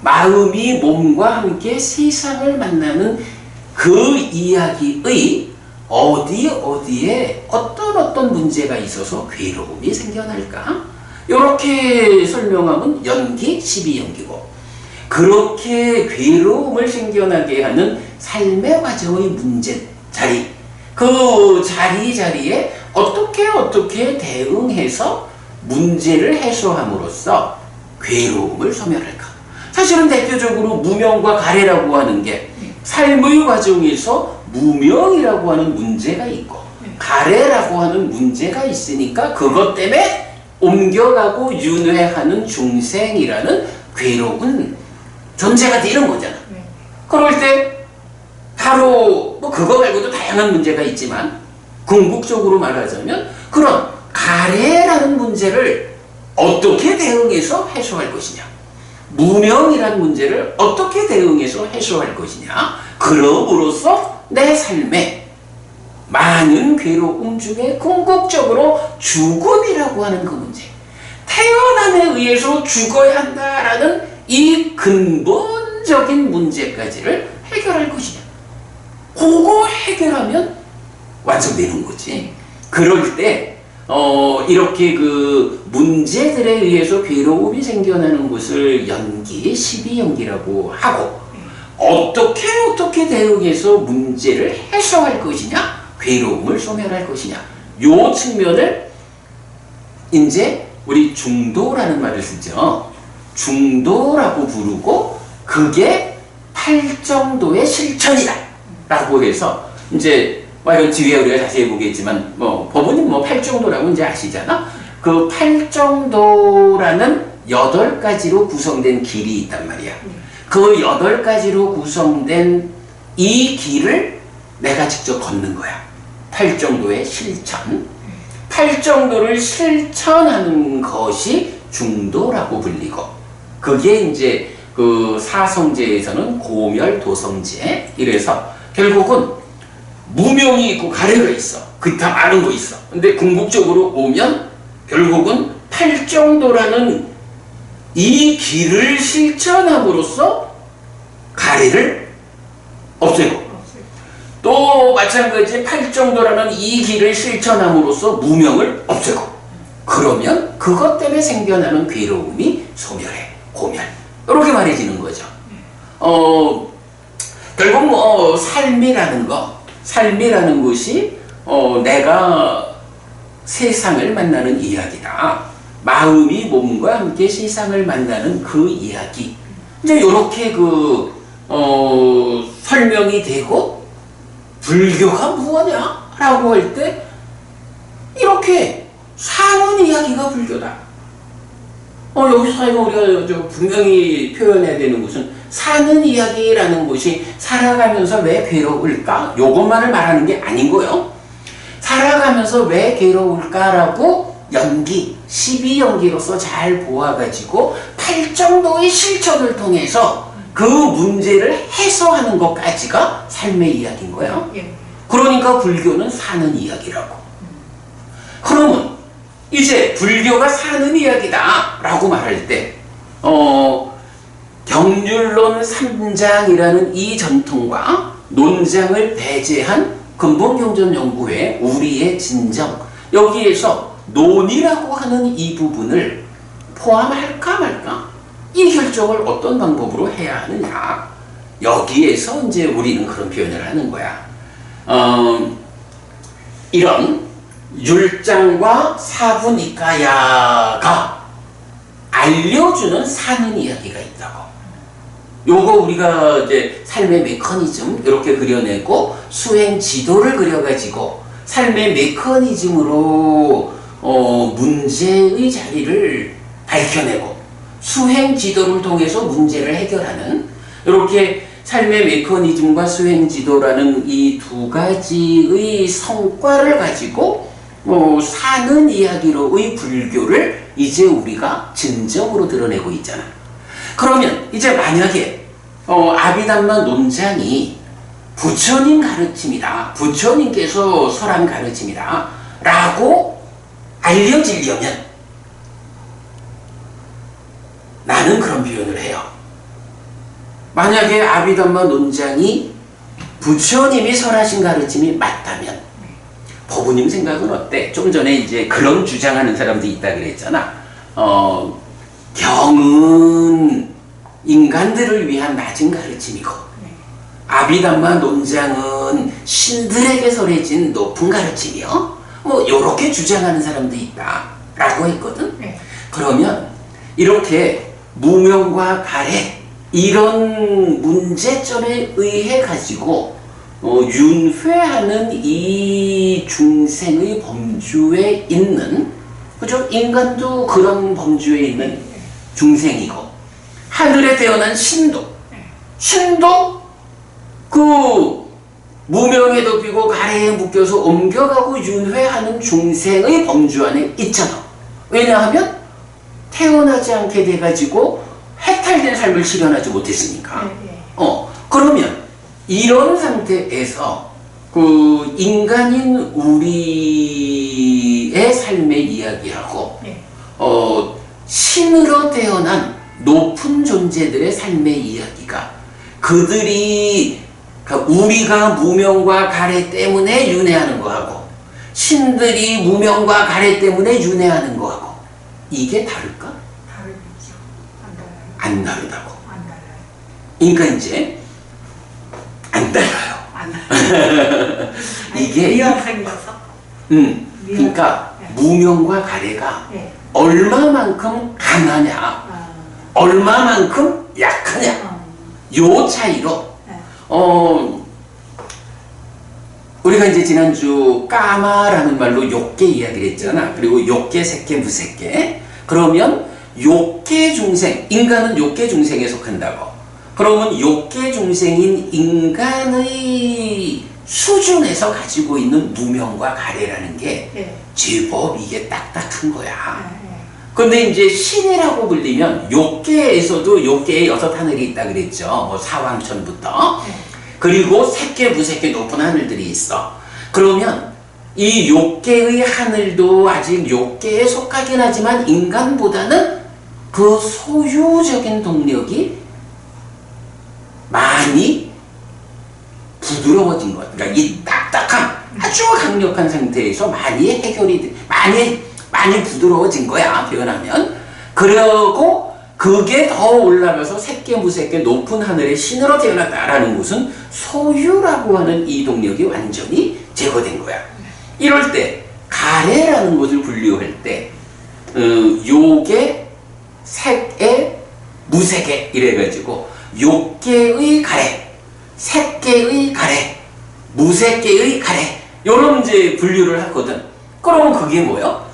마음이 몸과 함께 세상을 만나는 그 이야기의 어디에 어떤 문제가 있어서 괴로움이 생겨날까? 이렇게 설명하면 연기, 12연기고 그렇게 괴로움을 생겨나게 하는 삶의 과정의 문제 자리 그 자리에 어떻게 대응해서 문제를 해소함으로써 괴로움을 소멸할까? 사실은 대표적으로 무명과 가래라고 하는 게 삶의 과정에서 무명이라고 하는 문제가 있고 가래라고 하는 문제가 있으니까 그것 때문에 옮겨가고 윤회하는 중생이라는 괴로운 존재가 되는 거잖아. 그럴 때 바로 뭐 그거 말고도 다양한 문제가 있지만 궁극적으로 말하자면 그런 가래라는 문제를 어떻게 대응해서 해소할 것이냐, 무명이라는 문제를 어떻게 대응해서 해소할 것이냐, 그럼으로써 내 삶에 많은 괴로움 중에 궁극적으로 죽음이라고 하는 그 문제, 태어남에 의해서 죽어야 한다라는 이 근본적인 문제까지를 해결할 것이냐. 그거 해결하면 완성되는 거지. 그럴 때 이렇게 그 문제들에 의해서 괴로움이 생겨나는 것을 연기, 12연기라고 하고 어떻게 대응해서 문제를 해소할 것이냐, 괴로움을 소멸할 것이냐, 요 측면을 이제 우리 중도라는 말을 쓰죠. 중도라고 부르고 그게 8정도의 실천이다 라고 해서 이제 이건 뒤에 우리가 자세히 보겠지만 뭐 법원님 뭐 8정도라고 이제 아시잖아. 그 8정도라는 8가지로 구성된 길이 있단 말이야. 그 8가지로 구성된 이 길을 내가 직접 걷는 거야. 8정도의 실천. 8정도를 실천하는 것이 중도라고 불리고 그게 이제 그 사성제에서는 고멸도성제. 이래서 결국은 무명이 있고 가래가 있어. 그다 많은 거 있어. 근데 궁극적으로 오면 결국은 8정도라는 이 길을 실천함으로써 가래를 없애고 또 마찬가지 팔정도라는 이 길을 실천함으로써 무명을 없애고, 그러면 그것 때문에 생겨나는 괴로움이 소멸해, 고멸, 이렇게 말해지는 거죠. 결국 뭐 삶이라는 것이 내가 세상을 만나는 이야기다. 마음이 몸과 함께 세상을 만나는 그 이야기. 이제 이렇게 설명이 되고, 불교가 무엇냐? 라고 할 때, 이렇게 사는 이야기가 불교다. 여기서 우리가 분명히 표현해야 되는 것은, 사는 이야기라는 것이 살아가면서 왜 괴로울까? 요것만을 말하는 게 아닌 거예요. 살아가면서 왜 괴로울까라고 12연기로서 잘 보아가지고 팔정도의 실천을 통해서 그 문제를 해소하는 것까지가 삶의 이야기인 거예요. 그러니까 불교는 사는 이야기라고. 그러면 이제 불교가 사는 이야기다 라고 말할 때 경률론 3장이라는 이 전통과 논장을 배제한 근본경전연구회 우리의 진정, 여기에서 논이라고 하는 이 부분을 포함할까 말까, 이 결정을 어떤 방법으로 해야 하느냐, 여기에서 이제 우리는 그런 표현을 하는 거야. 이런 율장과 사부니까야가 알려주는 사는 이야기가 있다고. 요거 우리가 이제 삶의 메커니즘 이렇게 그려내고, 수행 지도를 그려가지고 삶의 메커니즘으로 문제의 자리를 밝혀내고, 수행 지도를 통해서 문제를 해결하는, 이렇게 삶의 메커니즘과 수행 지도라는 이 두 가지의 성과를 가지고 사는 이야기로의 불교를 이제 우리가 진정으로 드러내고 있잖아. 그러면 이제 만약에 아비담마 논장이 부처님 가르침이다, 부처님께서 설한 가르침이다 라고 알려지려면 나는 그런 표현을 해요. 만약에 아비담마 논장이 부처님이 설하신 가르침이 맞다면, 법우님 생각은 어때? 좀 전에 이제 그런 주장하는 사람들이 있다 그랬잖아. 경은 인간들을 위한 낮은 가르침이고, 아비담마 논장은 신들에게 설해진 높은 가르침이요. 요렇게 주장하는 사람도 있다 라고 했거든. 그러면 이렇게 무명과 가래, 이런 문제점에 의해 가지고 윤회하는 이 중생의 범주에 있는, 그죠? 인간도 그런 범주에 있는 중생이고, 하늘에 태어난 신도 그 무명에 덮이고 가래에 묶여서 옮겨가고 윤회하는 중생의 범주 안에 있잖아. 왜냐하면 태어나지 않게 돼가지고 해탈된 삶을 실현하지 못했으니까. 그러면 이런 상태에서 그 인간인 우리의 삶의 이야기하고 신으로 태어난 높은 존재들의 삶의 이야기가, 그들이 우리가 무명과 가래 때문에 윤회하는 거하고 신들이 무명과 가래 때문에 윤회하는 거하고 이게 다를까? 다르겠죠. 안 다르다고. 안 달라요. 그러니까 이제 안 달라요. 안 달라요. 이게 미완성이라서. 그러니까 무명과 가래가 네. 얼마만큼 강하냐, 얼마만큼 약하냐, 요 차이로 우리가 이제 지난주 까마라는 말로 욕계 이야기를 했잖아. 그리고 욕계, 색계, 무색계. 그러면 욕계 중생, 인간은 욕계 중생에 속한다고. 그러면 욕계 중생인 인간의 수준에서 가지고 있는 무명과 가래라는 게 제법 이게 딱딱한 거야. 근데 이제 신이라고 불리면 욕계에서도 욕계에 6하늘이 있다 그랬죠. 뭐 사왕천부터. 그리고 색계, 무색계 높은 하늘들이 있어. 그러면 이 욕계의 하늘도 아직 욕계에 속하긴 하지만 인간보다는 그 소유적인 동력이 많이 부드러워진 것. 그러니까 이 딱딱한 아주 강력한 상태에서 많이 부드러워진 거야, 표현하면. 그리고 그게 더 올라가서 새끼 무새끼 높은 하늘의 신으로 태어났다라는 것은 소유라고 하는 이 동력이 완전히 제거된 거야. 이럴 때 가래라는 것을 분류할 때 요계, 색계, 무색계 이래가지고 요계의 가래, 색계의 가래, 무색계의 가래 요런 이제 분류를 하거든. 그러면 그게 뭐요?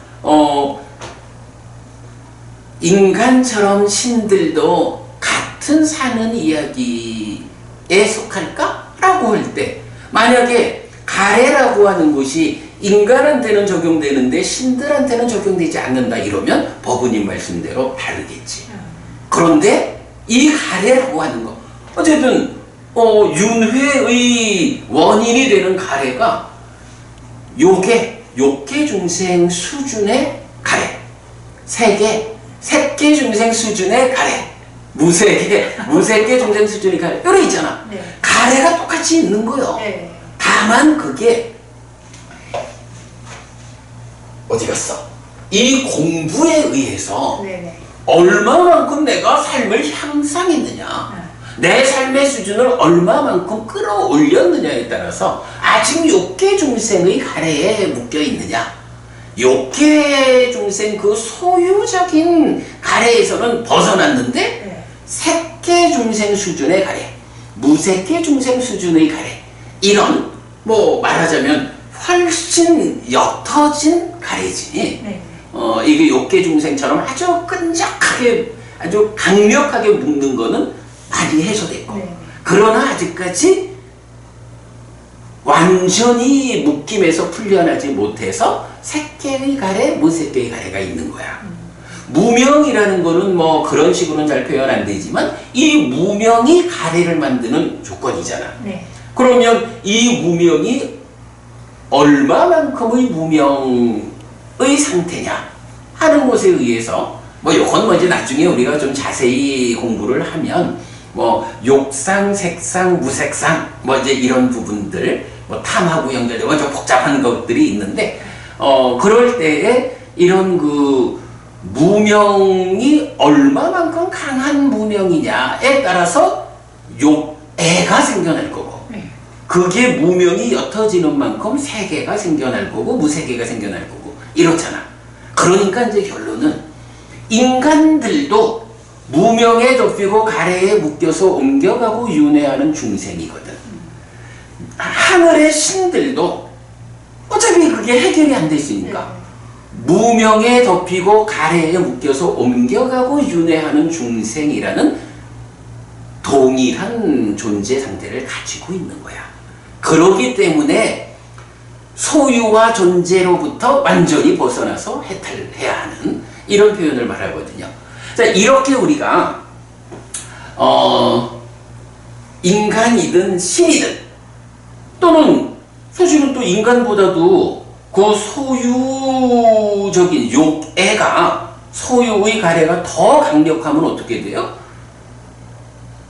인간처럼 신들도 같은 사는 이야기에 속할까? 라고 할 때 만약에 가래라고 하는 것이 인간한테는 적용되는데 신들한테는 적용되지 않는다 이러면 법은님 말씀대로 다르겠지. 그런데 이 가래라고 하는 거 어쨌든 윤회의 원인이 되는 가래가 욕계 중생 수준의 가래, 색계 중생 수준의 가래, 무색계 중생 수준의 가래 이런 있잖아. 네. 가래가 똑같이 있는 거요. 네. 다만 그게 어디 갔어? 이 공부에 의해서 네네. 얼마만큼 내가 삶을 향상했느냐, 내 삶의 수준을 얼마만큼 끌어올렸느냐에 따라서 아직 욕계 중생의 가래에 묶여 있느냐, 욕계 중생 그 소유적인 가래에서는 벗어났는데 네. 색계 중생 수준의 가래, 무색계 중생 수준의 가래, 이런 말하자면 훨씬 옅어진 가래지. 네. 이게 욕계 중생처럼 아주 끈적하게 아주 강력하게 묶는 거는 많이 해소됐고, 네. 그러나 아직까지 완전히 묶임에서 풀려나지 못해서 색계의 가래, 무색계의 가래가 있는 거야. 무명이라는 거는 그런 식으로는 잘 표현 안 되지만 이 무명이 가래를 만드는 조건이잖아. 네. 그러면 이 무명이 얼마만큼의 무명의 상태냐 하는 것에 의해서 요건 이제 나중에 우리가 좀 자세히 공부를 하면 욕상, 색상, 무색상 이제 이런 부분들 탐하고 연결되고 좀 복잡한 것들이 있는데 그럴 때에 이런 그 무명이 얼마만큼 강한 무명이냐에 따라서 욕애가 생겨날 거고, 그게 무명이 옅어지는 만큼 색애가 생겨날 거고 무색애가 생겨날 거고 이렇잖아. 그러니까 이제 결론은 인간들도 무명에 덮이고 가래에 묶여서 옮겨가고 윤회하는 중생이거든. 하늘의 신들도 어차피 그게 해결이 안 됐으니까 무명에 덮이고 가래에 묶여서 옮겨가고 윤회하는 중생이라는 동일한 존재 상태를 가지고 있는 거야. 그렇기 때문에 소유와 존재로부터 완전히 벗어나서 해탈해야 하는 이런 표현을 말하거든요. 자, 이렇게 우리가 인간이든 신이든 또는 사실은 또 인간보다도 그 소유적인 욕애가, 소유의 가래가 더 강력하면 어떻게 돼요?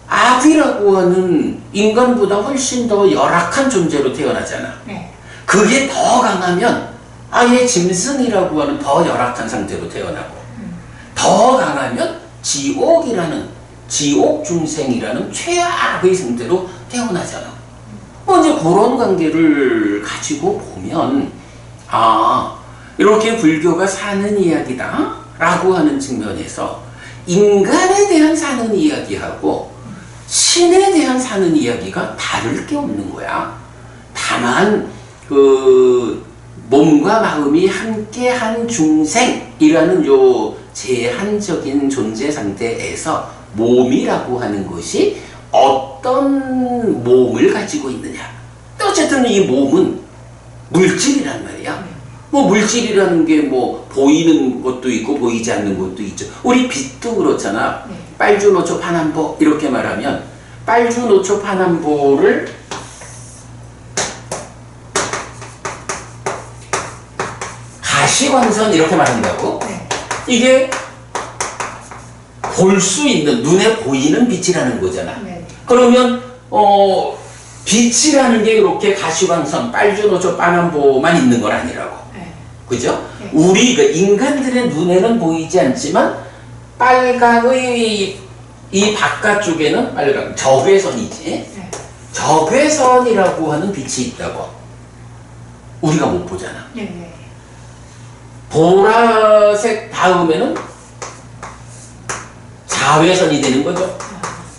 악이라고 하는 인간보다 훨씬 더 열악한 존재로 태어나잖아. 네. 그게 더 강하면 아예 짐승이라고 하는 더 열악한 상태로 태어나고, 더 강하면 지옥이라는, 지옥 중생이라는 최악의 상태로 태어나잖아. 이제 그런 관계를 가지고 보면 이렇게 불교가 사는 이야기다 라고 하는 측면에서 인간에 대한 사는 이야기하고 신에 대한 사는 이야기가 다를 게 없는 거야. 다만 그 몸과 마음이 함께한 중생이라는 요 제한적인 존재 상태에서 몸이라고 하는 것이 어떤 몸을 가지고 있느냐. 어쨌든 이 몸은 물질이란 말이야. 물질이라는 게 보이는 것도 있고 보이지 않는 것도 있죠. 우리 빛도 그렇잖아. 빨주, 노초, 파남보 이렇게 말하면 빨주, 노초, 파남보를 가시광선 이렇게 말한다고? 이게 볼 수 있는, 눈에 보이는 빛이라는 거잖아. 그러면 빛이라는 게 이렇게 가시광선, 빨주노초, 빠남보만 있는 건 아니라고. 네. 그죠? 네. 우리 그 인간들의 눈에는 보이지 않지만 빨강의 이 바깥쪽에는 빨강, 적외선이지. 네. 적외선이라고 하는 빛이 있다고. 우리가 못 보잖아. 네. 보라색 다음에는 자외선이 되는 거죠.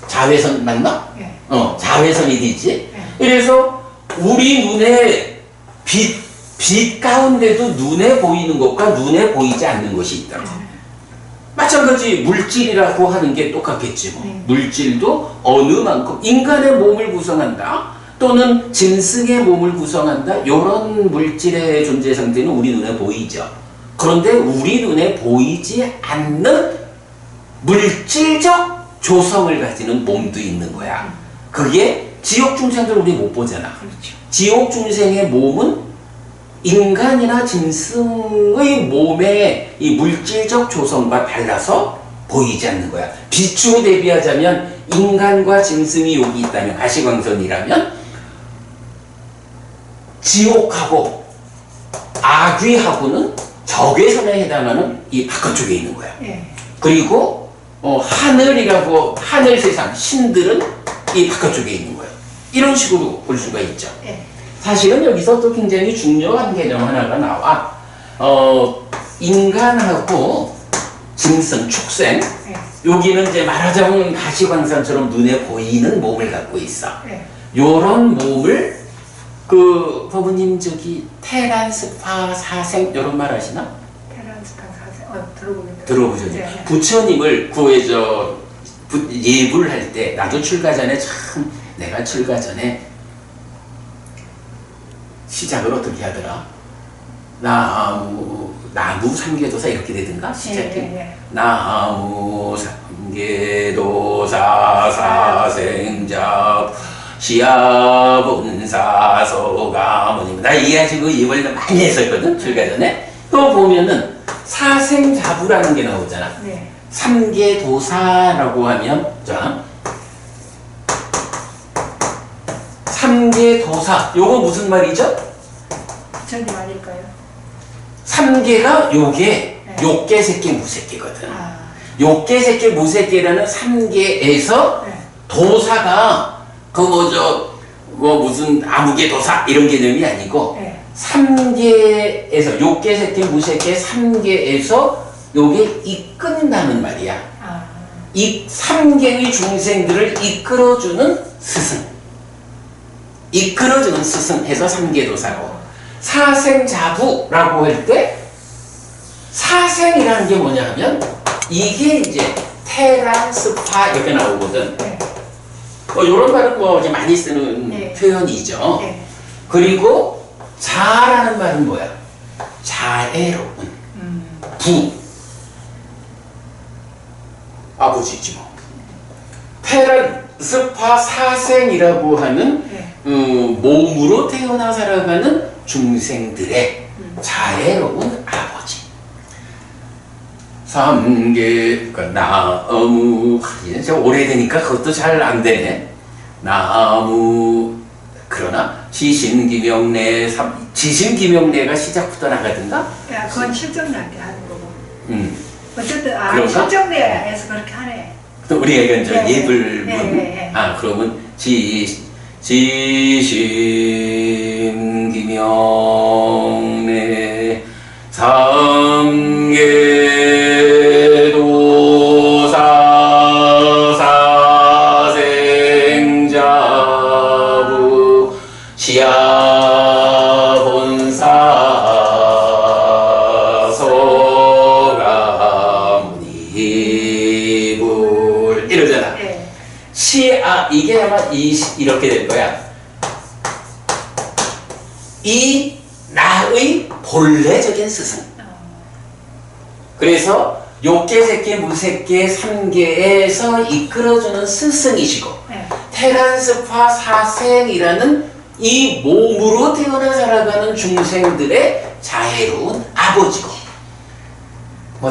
자외선 맞나? 네. 자외선이 되지. 네. 그래서 우리 눈에 빛 가운데도 눈에 보이는 것과 눈에 보이지 않는 것이 있다고. 마찬가지 물질이라고 하는 게 똑같겠지 뭐. 물질도 어느 만큼 인간의 몸을 구성한다 또는 짐승의 몸을 구성한다 이런 물질의 존재 상태는 우리 눈에 보이죠. 그런데 우리 눈에 보이지 않는 물질적 조성을 가지는 몸도 있는 거야. 그게 지옥 중생들 우리 못 보잖아. 그렇죠. 지옥 중생의 몸은 인간이나 짐승의 몸의 이 물질적 조성과 달라서 보이지 않는 거야. 비추어 대비하자면 인간과 짐승이 여기 있다면 가시광선이라면 지옥하고 악귀하고는 적외선에 해당하는 이 바깥쪽에 있는 거야. 네. 그리고 하늘이라고 하늘 세상 신들은 이 바깥쪽에 있는 거야. 이런 식으로 볼 수가 있죠. 네. 사실은 여기서 또 굉장히 중요한 개념 하나가 나와. 인간하고 짐승, 축생, 네. 여기는 이제 말하자면 가시광선처럼 눈에 보이는 몸을 갖고 있어. 네. 요런 몸을 그 법부님 저기 테란스파 사생 요런 말 하시나? 테란스파 사생 들어보겠다. 들어보셨죠? 네. 부처님을 예불할 때 나도 출가 전에 참 내가 출가 전에 시작을 어떻게 하더라? 나무 삼계도사 이렇게 되든가 시작이 네. 나무 삼계도사 사생자 시아본사 소가모님 나 이해하시고 예벌을 많이 했었거든 출가 전에. 또 보면은 사생자부라는 게 나오잖아. 네. 삼계도사라고 하면 자 삼계도사 요거 무슨 말이죠? 부처님 아닐까요? 삼계가 요게 네. 욕계 새끼 무새끼거든. 아. 욕계 새끼 무새끼라는 삼계에서 네. 도사가 무슨 아무개 도사 이런 개념이 아니고 네. 삼계에서 욕계 새끼 무새끼 삼계에서 요게 이끈다는 말이야. 아. 이 삼계의 중생들을 이끌어주는 스승. 이끌어주는 스승 해서 삼계도사고. 사생자부라고 할 때 사생이라는 게 뭐냐 하면 이게 이제 테란스파 이렇게 나오거든. 네. 이런 말은 이제 많이 쓰는 네. 표현이죠. 네. 그리고 자라는 말은 뭐야? 자애로운 부 아버지지 뭐. 테란스파 사생이라고 하는 네. 몸으로 태어나 살아가는 중생들의 자애로운 아버지. 삼계, 나무, 이제 오래되니까 그것도 잘 안 되네. 나무, 그러나 지신기명래, 지신기명래가 시작부터 나가든가? 야, 그건 실정리한테 하는 거고. 어쨌든, 그런가? 실정리에서 그렇게 하네. 또 우리가 이제 네, 예불문. 네, 네. 그러면 지신기명래 삼계도사 사생자부 시아본사 소가문이불 이러잖아. 네. 이게 아마 이렇게 될 거야. 이 나의 본래적인 스승. 그래서 욕계, 새끼, 무새끼, 삼계에서 이끌어주는 스승이시고 네. 테란스파 사생이라는 이 몸으로 태어나 살아가는 중생들의 자애로운 아버지고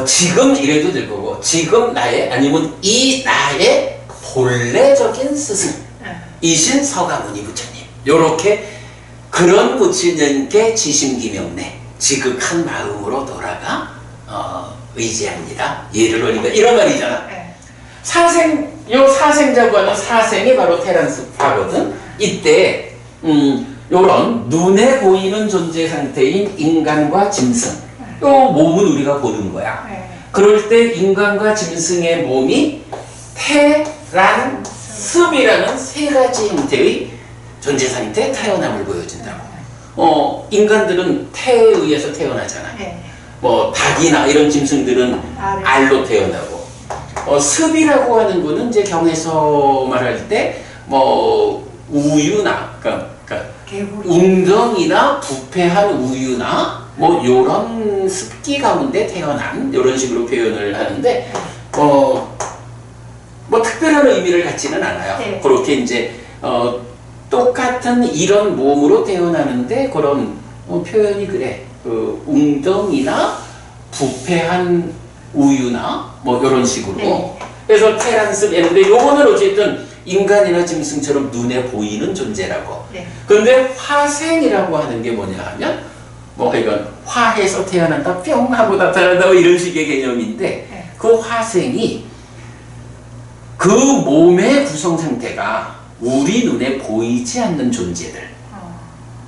지금 이래도 될 거고 지금 나의 아니면 이 나의 본래적인 스승이신 서가모니 부처님. 요렇게 그런 고치는 게 지심기명래 지극한 마음으로 돌아가 의지합니다. 예를 들니까 이런 말이잖아. 네. 사생자고 하는 사생이 바로 테란스파거든. 이때 요런 눈에 보이는 존재 상태인 인간과 짐승 요 몸은 우리가 보는 거야. 네. 그럴 때 인간과 짐승의 몸이 테란 습이라는 세 가지 형태의 존재 상태 태어남을 보여준다고. 인간들은 태에 의해서 태어나잖아. 네. 뭐 닭이나 이런 짐승들은 알로 태어나고. 습이라고 하는 거는 이제 경에서 말할 때 뭐 우유나 그러니까 개구리. 웅덩이나 부패한 우유나 뭐 요런 습기 가운데 태어난 요런 식으로 표현을 하는데 뭐 특별한 의미를 갖지는 않아요. 네. 그렇게 이제 똑같은 이런 몸으로 태어나는데 그런 표현이 그래. 웅덩이나 부패한 우유나 뭐 이런 식으로. 네. 그래서 테란스 했는데 요거는 어쨌든 인간이나 짐승처럼 눈에 보이는 존재라고. 네. 근데 화생이라고 하는 게 뭐냐 하면 뭐 이건 화해서 태어난다 뿅 하고 나타난다 뭐 이런 식의 개념인데 네. 그 화생이 그 몸의 구성 상태가 우리 눈에 보이지 않는 존재들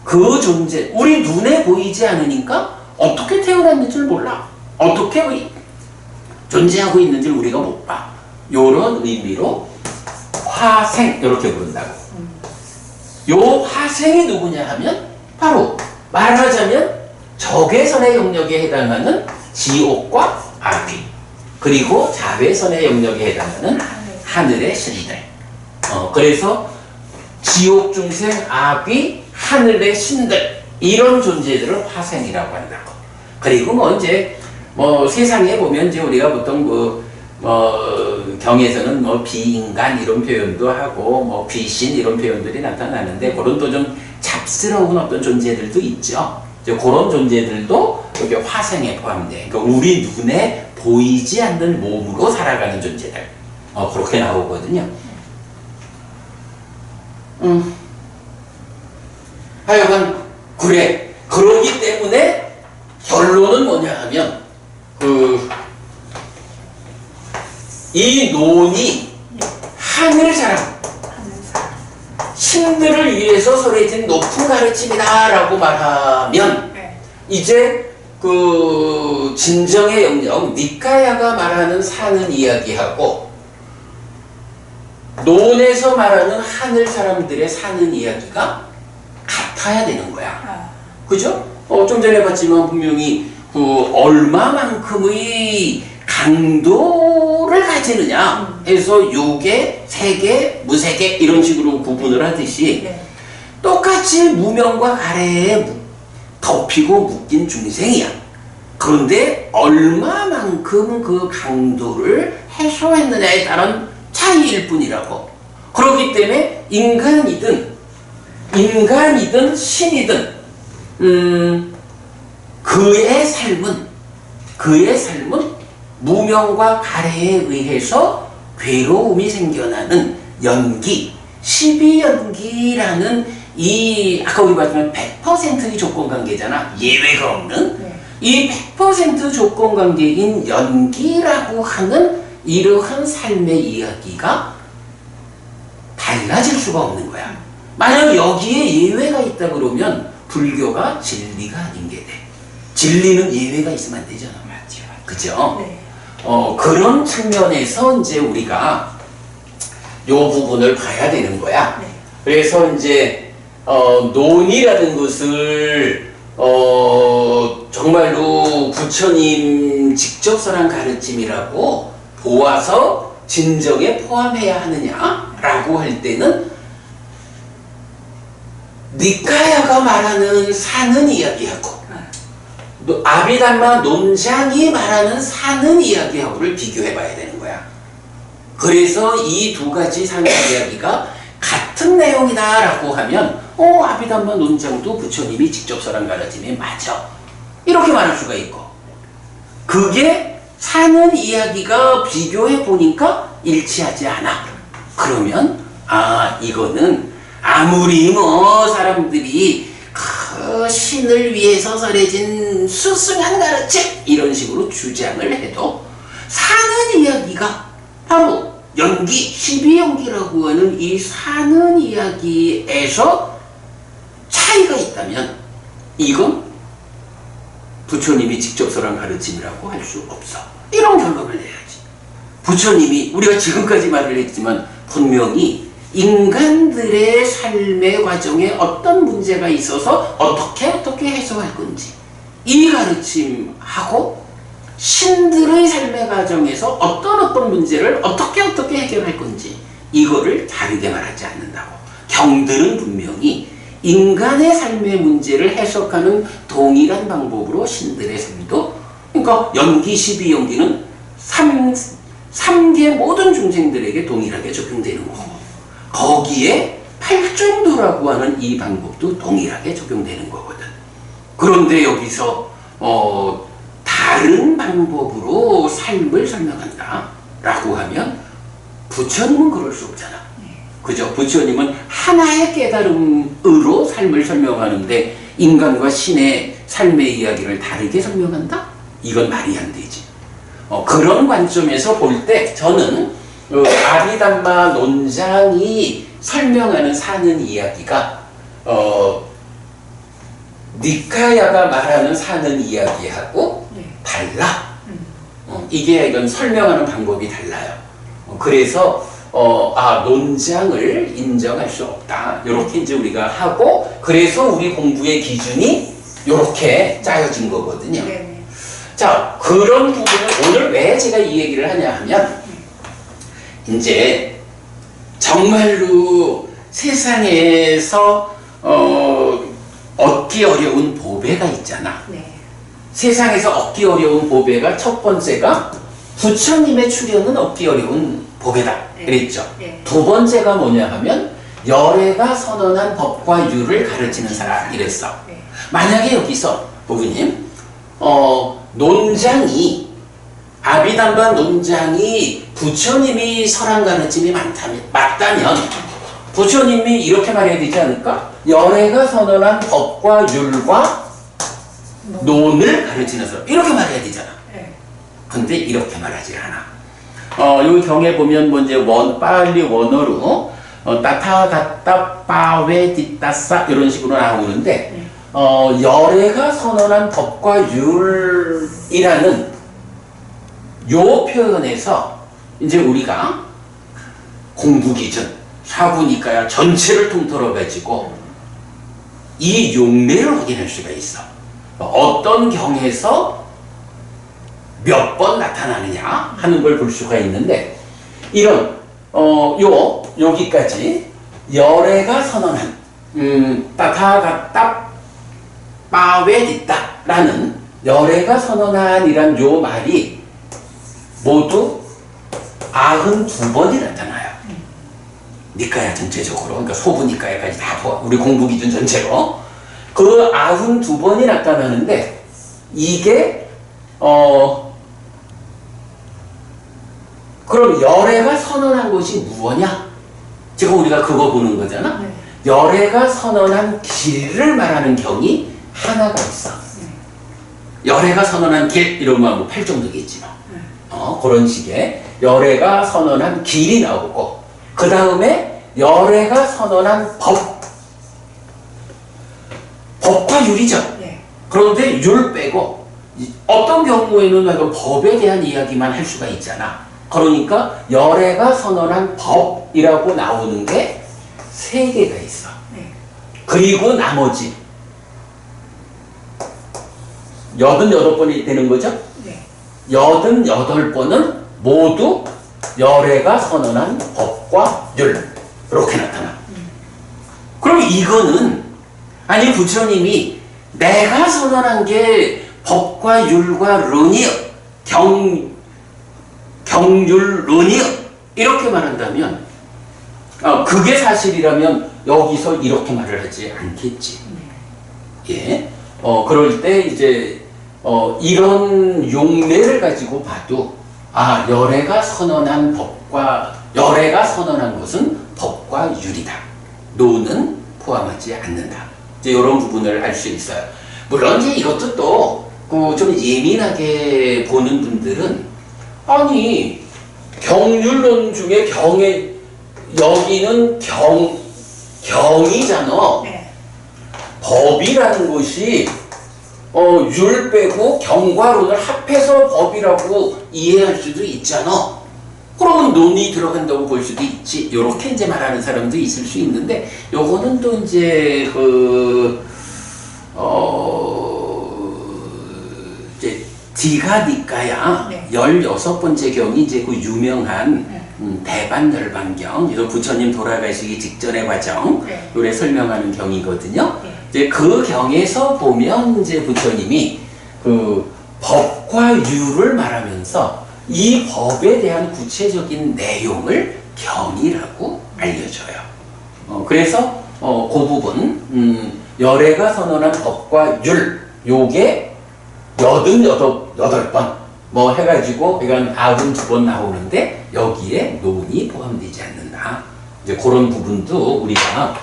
그 존재 우리 눈에 보이지 않으니까 어떻게 태어났는지를 몰라. 어떻게 존재하고 있는지를 우리가 못 봐. 요런 의미로 화생 이렇게 부른다고. 요 화생이 누구냐 하면 바로 말하자면 적외선의 영역에 해당하는 지옥과 아귀 그리고 자외선의 영역에 해당하는 하늘의 신들. 그래서 지옥 중생 아귀 하늘의 신들 이런 존재들을 화생이라고 한다고. 그리고 뭐 이제 뭐 세상에 보면 이제 우리가 보통 경에서는 뭐 비인간 이런 표현도 하고 뭐 귀신 이런 표현들이 나타나는데 그런 또 좀 잡스러운 어떤 존재들도 있죠. 이제 그런 존재들도 여기 화생에 포함돼. 그러니까 우리 눈에 보이지 않는 몸으로 살아가는 존재들. 그렇게 나오거든요. 하여간 그래. 그러기 때문에 결론은 뭐냐 하면 이 논이 하늘사람 신들을 위해서 소개해진 높은 가르침이다라고 말하면 네. 이제 그 진정의 영역 니카야가 말하는 사는 이야기하고 논에서 말하는 하늘 사람들의 사는 이야기가 같아야 되는 거야. 그죠? 좀 전에 봤지만 분명히 얼마만큼의 강도를 가지느냐 해서 요계, 세계, 무세계 이런 식으로 구분을 하듯이 네. 똑같이 무명과 가래에 덮이고 묶인 중생이야. 그런데 얼마만큼 그 강도를 해소했느냐에 따른 차이일 뿐이라고. 그렇기 때문에 인간이든 신이든 그의 삶은 무명과 가래에 의해서 괴로움이 생겨나는 연기, 12연기라는 이 아까 우리 봤지만 100%의 조건관계잖아. 예외가 없는. 네. 이 100% 조건관계인 연기라고 하는 이러한 삶의 이야기가 달라질 수가 없는 거야. 만약 여기에 예외가 있다 그러면 불교가 진리가 아닌 게 돼. 진리는 예외가 있으면 안 되잖아. 맞죠? 그죠? 네. 그런 측면에서 이제 우리가 요 부분을 봐야 되는 거야. 네. 그래서 이제 논이라는 것을 정말로 부처님 직접선한 가르침이라고 보아서 진정에 포함해야 하느냐라고 할 때는 니카야가 말하는 사는 이야기하고 아비담마 논장이 말하는 사는 이야기하고를 비교해 봐야 되는 거야. 그래서 이 두 가지 사는 이야기가 같은 내용이다라고 하면 아비담마 논장도 부처님이 직접 설한 가르침이 맞아. 이렇게 말할 수가 있고 그게 사는 이야기가 비교해 보니까 일치하지 않아. 그러면 이거는 아무리 뭐 사람들이 그 신을 위해서 설해진 수승한 가르침 이런 식으로 주장을 해도 사는 이야기가 바로 연기, 12연기라고 하는 이 사는 이야기에서 차이가 있다면 이건 부처님이 직접 설한 가르침이라고 할 수 없어. 이런 결론을 내야지. 부처님이 우리가 지금까지 말을 했지만 분명히 인간들의 삶의 과정에 어떤 문제가 있어서 어떻게 해소할 건지 이 가르침하고 신들의 삶의 과정에서 어떤 문제를 어떻게 해결할 건지 이거를 다르게 말하지 않는다고. 경들은 분명히 인간의 삶의 문제를 해석하는 동일한 방법으로 신들의 삶도, 그러니까 연기 12연기는 3계 모든 중생들에게 동일하게 적용되는 거고 거기에 팔정도라고 하는 이 방법도 동일하게 적용되는 거거든. 그런데 여기서 다른 방법으로 삶을 설명한다 라고 하면 부처님은 그럴 수 없잖아. 그죠? 부처님은 하나의 깨달음으로 삶을 설명하는데 인간과 신의 삶의 이야기를 다르게 설명한다? 이건 말이 안 되지. 그런 관점에서 볼 때 저는 아비담마 논장이 설명하는 사는 이야기가 니카야가 말하는 사는 이야기하고 달라. 이게 이건 설명하는 방법이 달라요. 그래서 논장을 인정할 수 없다. 이렇게 이제 우리가 하고 그래서 우리 공부의 기준이 이렇게 짜여진 거거든요. 자, 그런 부분을 오늘 왜 제가 이 얘기를 하냐 하면 이제 정말로 세상에서 얻기 어려운 보배가 있잖아. 세상에서 얻기 어려운 보배가 첫 번째가 부처님의 출현은 얻기 어려운 보배다 그랬죠. 두 번째가 뭐냐 하면 열애가 선언한 법과 유를 가르치는 사람 이랬어. 만약에 여기서 부부님 논장이 아비담마 논장이 부처님이 설한 가르침이 맞다면 부처님이 이렇게 말해야 되지 않을까? 열애가 선언한 법과 율과 논을 가르치는 사람 이렇게 말해야 되잖아. 근데 이렇게 말하지 않아. 이 경에 보면 이제 빨리 원어로 따타가따 빠웨 디따싸 이런 식으로 나오는데 열애가 선언한 법과 율이라는 요 표현에서 이제 우리가 공부 기준 사부니까야 전체를 통틀어 가지고 이 용례를 확인할 수가 있어. 어떤 경에서 몇 번 나타나느냐 하는 걸 볼 수가 있는데 이런 여기까지 열애가 선언한 따타가따 빠웨디따 라는 열애가 선언한 이란 요 말이 모두 92번이 나타나요. 니까야 전체적으로, 그러니까 소부 니까야까지 다 우리 공부 기준 전체로 그 92번이 나타나는데 이게 그럼 열애가 선언한 것이 무엇냐? 지금 우리가 그거 보는 거잖아. 열애가 선언한 길을 말하는 경이 하나가 있어. 열애가 선언한 길 이러면 뭐 팔정도겠지. 그런 식의 열애가 선언한 길이 나오고 그 다음에 열애가 선언한 법과 율이죠. 그런데 율 빼고 어떤 경우에는 법에 대한 이야기만 할 수가 있잖아. 그러니까 열애가 선언한 법이라고 나오는 게 3개가 있어. 그리고 나머지 88번이 되는 거죠? 88번은 모두 열애가 선언한 법과 율 이렇게 나타나. 그럼 이거는 아니 부처님이 내가 선언한 게 법과 율과 론이요 경율론이요 이렇게 말한다면 그게 사실이라면 여기서 이렇게 말을 하지 않겠지. 예. 그럴 때 이제 이런 용례를 가지고 봐도 열애가 선언한 것은 법과 율이다 노는 포함하지 않는다. 이제 이런 부분을 알 수 있어요. 물론 이제 이것도 또 좀 예민하게 보는 분들은 아니 경률론 중에 경에 여기는 경이잖아. 네. 법이라는 것이 율 빼고 경과론을 합해서 법이라고 이해할 수도 있잖아. 그러면 논이 들어간다고 볼 수도 있지. 이렇게 이제 말하는 사람도 있을 수 있는데, 요거는 또 이제 이제 디가니까야 네. 16번째 경이 이제 그 유명한 네. 대반열반경, 그래서 부처님 돌아가시기 직전의 과정, 네. 요래 설명하는 경이거든요. 네. 이제 그 경에서 보면 이제 부처님이 그 법과 유를 말하면서 이 법에 대한 구체적인 내용을 경이라고 알려줘요. 그래서 그 부분 열애가 선언한 법과 율 요게 88번 뭐 해가지고 그러니까 92번 나오는데 여기에 논이 포함되지 않는다. 이제 그런 부분도 우리가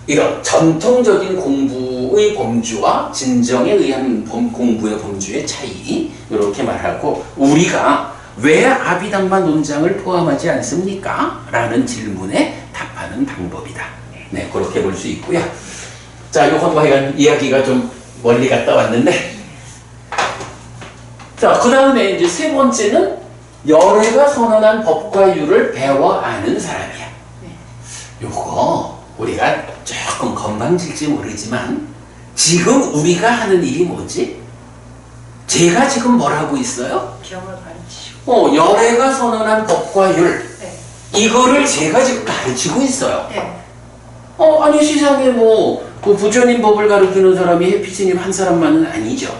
이런 전통적인 공부의 범주와 진정에 의한 공부의 범주의 차이 이렇게 말하고, 우리가 왜 아비담마 논장을 포함하지 않습니까? 라는 질문에 답하는 방법이다. 네, 그렇게 볼 수 있고요. 자, 요건 뭐 이야기가 좀 멀리 갔다 왔는데, 자, 그 다음에 이제 세 번째는 열애가 선언한 법과 율을 배워 아는 사람이야. 요거 우리가 조금 건방질지 모르지만 지금 우리가 하는 일이 뭐지? 제가 지금 뭘 하고 있어요? 경을 가르치고. 열애가 선언한 법과 율, 네. 이거를 제가 지금 가르치고 있어요. 네. 아니 세상에 그 부처님 법을 가르치는 사람이 해피스님 한 사람만은 아니죠.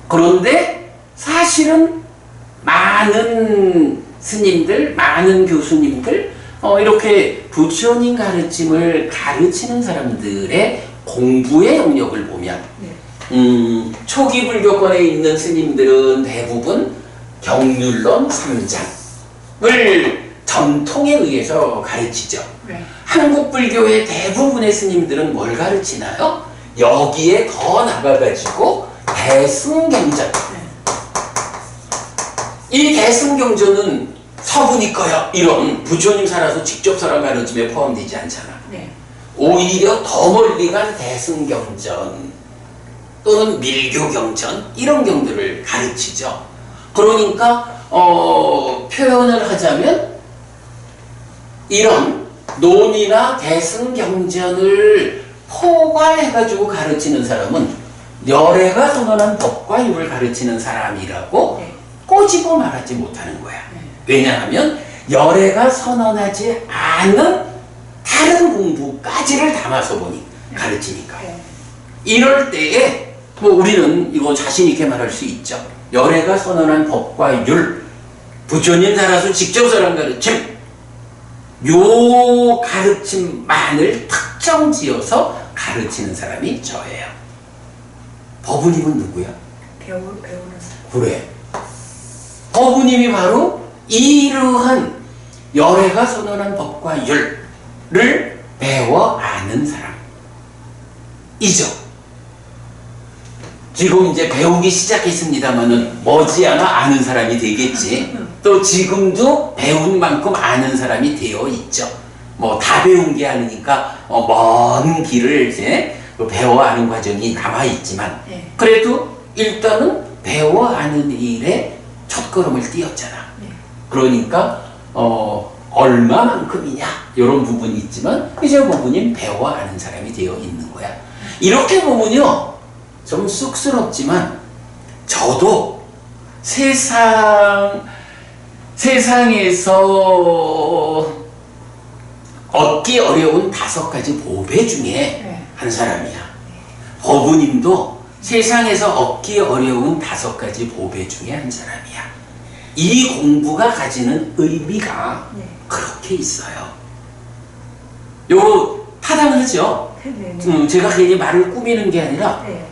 그런데 사실은 많은 스님들, 많은 교수님들, 이렇게 부처님 가르침을 가르치는 사람들의 공부의 영역을 보면, 네. 초기 불교권에 있는 스님들은 대부분 경률론 3장을 전통에 의해서 가르치죠. 네. 한국 불교의 대부분의 스님들은 뭘 가르치나요? 여기에 더 나가가지고 대승경전. 이 대승경전은 서부니까요, 이런 부처님 살아서 직접 사람 가르침에 포함되지 않잖아. 네. 오히려 더 멀리 간 대승경전 또는 밀교경전 이런 경들을 가르치죠. 그러니까 표현을 하자면 이런 논이나 대승경전을 포괄해가지고 가르치는 사람은 열애가 선언한 법과 율을 가르치는 사람이라고 네. 꼬집어 말하지 못하는 거야. 왜냐하면 열애가 선언하지 않은 다른 공부까지를 담아서 보니 가르치니까. 네. 이럴 때에 뭐 우리는 이거 자신 있게 말할 수 있죠. 열애가 선언한 법과 율, 부처님 살아서 직접 사람 가르침, 요 가르침만을 특정 지어서 가르치는 사람이 저예요. 법우님은 누구야? 배우는 사람. 그래. 법우님이 바로 이러한 열애가 선언한 법과 율을 배워 아는 사람이죠. 지금 이제 배우기 시작했습니다만은 머지않아 아는 사람이 되겠지. 또 지금도 배운 만큼 아는 사람이 되어 있죠. 뭐 다 배운 게 아니니까 먼 길을 이제 배워 아는 과정이 남아 있지만, 네. 그래도 일단은 배워 아는 일에 첫걸음을 띄었잖아. 네. 그러니까 얼마만큼이냐 이런 부분이 있지만 이제 부분이 배워 아는 사람이 되어 있는 거야. 이렇게 보면요 좀 쑥스럽지만 저도 세상에서 얻기 어려운 5가지 보배 중에 한 사람이야. 법우님도 세상에서 얻기 어려운 5가지 보배 중에 한 사람이야. 이 공부가 가지는 의미가 그렇게 있어요. 요거 타당하죠? 네. 제가 괜히 말을 꾸미는 게 아니라 네.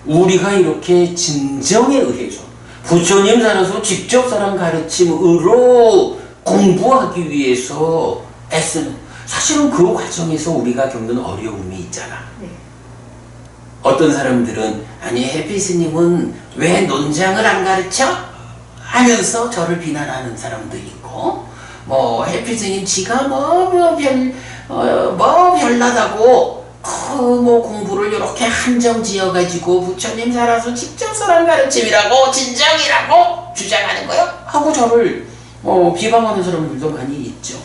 우리가 이렇게 진정에 의해서 부처님 살아서 직접 사람 가르침으로 공부하기 위해서 애쓰는, 사실은 그 과정에서 우리가 겪는 어려움이 있잖아. 네. 어떤 사람들은 아니 해피 스님은 왜 논장을 안 가르쳐? 하면서 저를 비난하는 사람도 있고, 뭐 해피 스님 지가 뭐 별나다고 뭐 공부를 이렇게 한정 지어가지고 부처님 살아서 직접 설한 가르침이라고 진정이라고 주장하는 거요? 하고 저를 비방하는 사람들도 많이 있죠.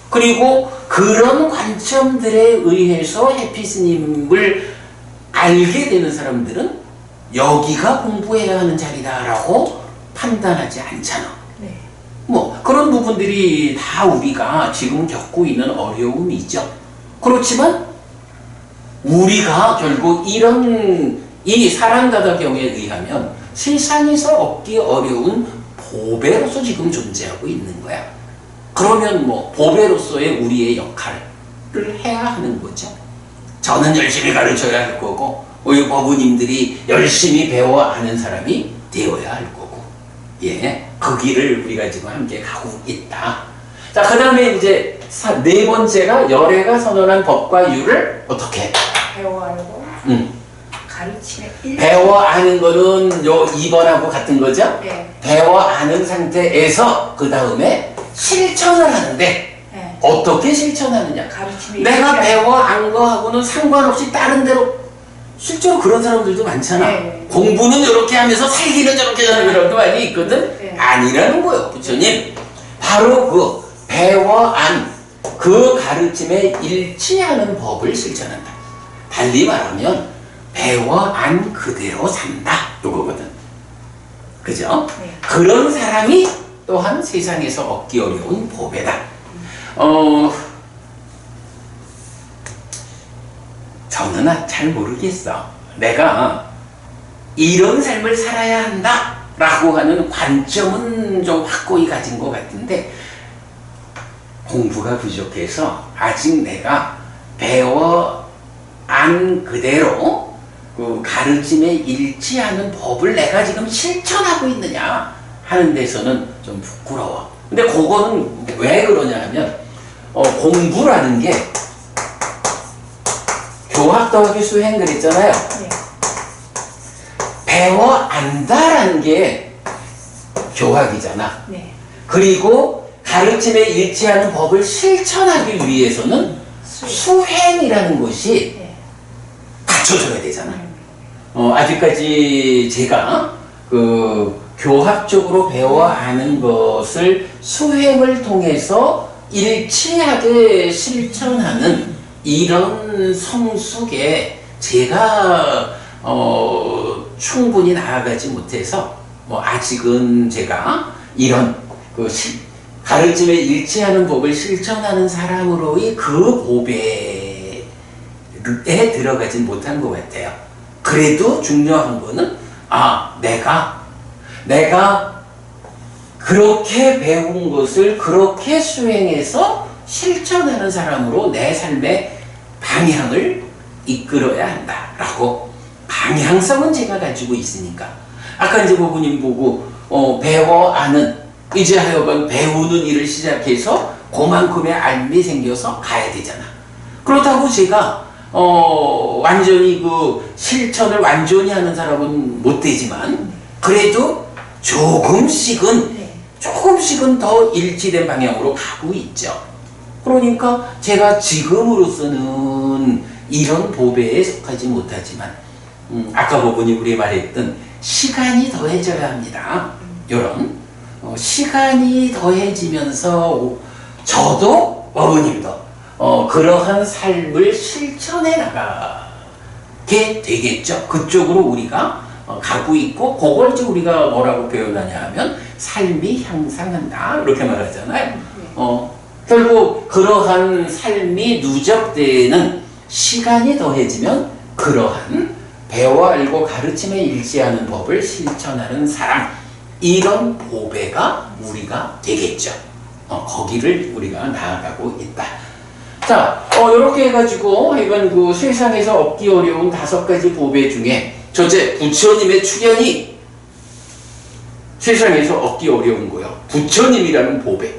그리고 그런 관점들에 의해서 해피 스님을 알게 되는 사람들은 여기가 공부해야 하는 자리다라고 판단하지 않잖아. 네. 뭐 그런 부분들이 다 우리가 지금 겪고 있는 어려움이죠. 그렇지만 우리가 결국 이 사랑다다경에 의하면 세상에서 얻기 어려운 보배로서 지금 존재하고 있는 거야. 그러면 뭐 보배로서의 우리의 역할을 해야 하는 거죠. 저는 열심히 가르쳐야 할 거고, 우리 법부님들이 열심히 배워 아는 사람이 되어야 할 거고, 예, 그 길을 우리가 지금 함께 가고 있다. 자, 그 다음에 이제 네 번째가 열애가 선언한 법과 유를 어떻게? 배워하고 가르침의 배워 아는 거는 요 2번하고 같은 거죠? 네. 배워 아는 상태에서 그 다음에 실천을 하는데, 네. 어떻게 실천하느냐? 가르침의 내가 배워 안 거하고는 상관없이 다른 데로, 실제로 그런 사람들도 많잖아. 네. 공부는 이렇게 하면서 살기는 저렇게 하는 사람도 많이 있거든. 네. 아니라는 거예요, 부처님. 바로 그 배워 안 그 가르침에 일치하는 법을 실천한다. 달리 말하면 배워 안 그대로 산다, 요거거든. 그죠? 네. 그런 사람이 또한 세상에서 얻기 어려운 보배다. 저는 잘 모르겠어. 내가 이런 삶을 살아야 한다 라고 하는 관점은 좀 확고히 가진 것 같은데, 공부가 부족해서 아직 내가 배워 안 그대로 그 가르침에 일치하는 법을 내가 지금 실천하고 있느냐 하는 데서는 좀 부끄러워. 근데 그거는 왜 그러냐 하면, 공부라는 게 교학 더하기 수행 그랬잖아요. 네. 배워 안다라는 게 교학이잖아. 네. 그리고 가르침에 일치하는 법을 실천하기 위해서는 수행이라는 것이 네. 갖춰져야 되잖아. 아직까지 제가 그 교학적으로 배워 아는 것을 수행을 통해서 일치하게 실천하는 이런 성숙에 제가 충분히 나아가지 못해서 아직은 제가 이런 가르침에 일치하는 법을 실천하는 사람으로의 그 보배에 들어가진 못한 것 같아요. 그래도 중요한 거는 내가 그렇게 배운 것을 그렇게 수행해서 실천하는 사람으로 내 삶의 방향을 이끌어야 한다라고, 방향성은 제가 가지고 있으니까. 아까 이제 고부님 보고 배워 아는, 이제 하여간 배우는 일을 시작해서 그만큼의 알미 생겨서 가야 되잖아. 그렇다고 제가 완전히 그 실천을 완전히 하는 사람은 못 되지만, 그래도 조금씩은 더 일치된 방향으로 가고 있죠. 그러니까 제가 지금으로서는 이런 보배에 속하지 못하지만, 아까 보니 우리 말했던 시간이 더해져야 합니다. 이런 시간이 더해지면서 저도 어머님도 그러한 삶을 실천해 나가게 되겠죠. 그쪽으로 우리가 가고 있고, 그걸 이제 우리가 뭐라고 표현하냐 하면 삶이 향상한다 이렇게 말하잖아요. 결국 그러한 삶이 누적되는 시간이 더해지면 그러한 배워 알고 가르침에 일치하는 법을 실천하는 사람, 이런 보배가 우리가 되겠죠. 거기를 우리가 나아가고 있다. 자, 이렇게 해가지고 이건 그 세상에서 얻기 어려운 5가지 보배 중에 첫째, 부처님의 출현이 세상에서 얻기 어려운 거예요. 부처님이라는 보배.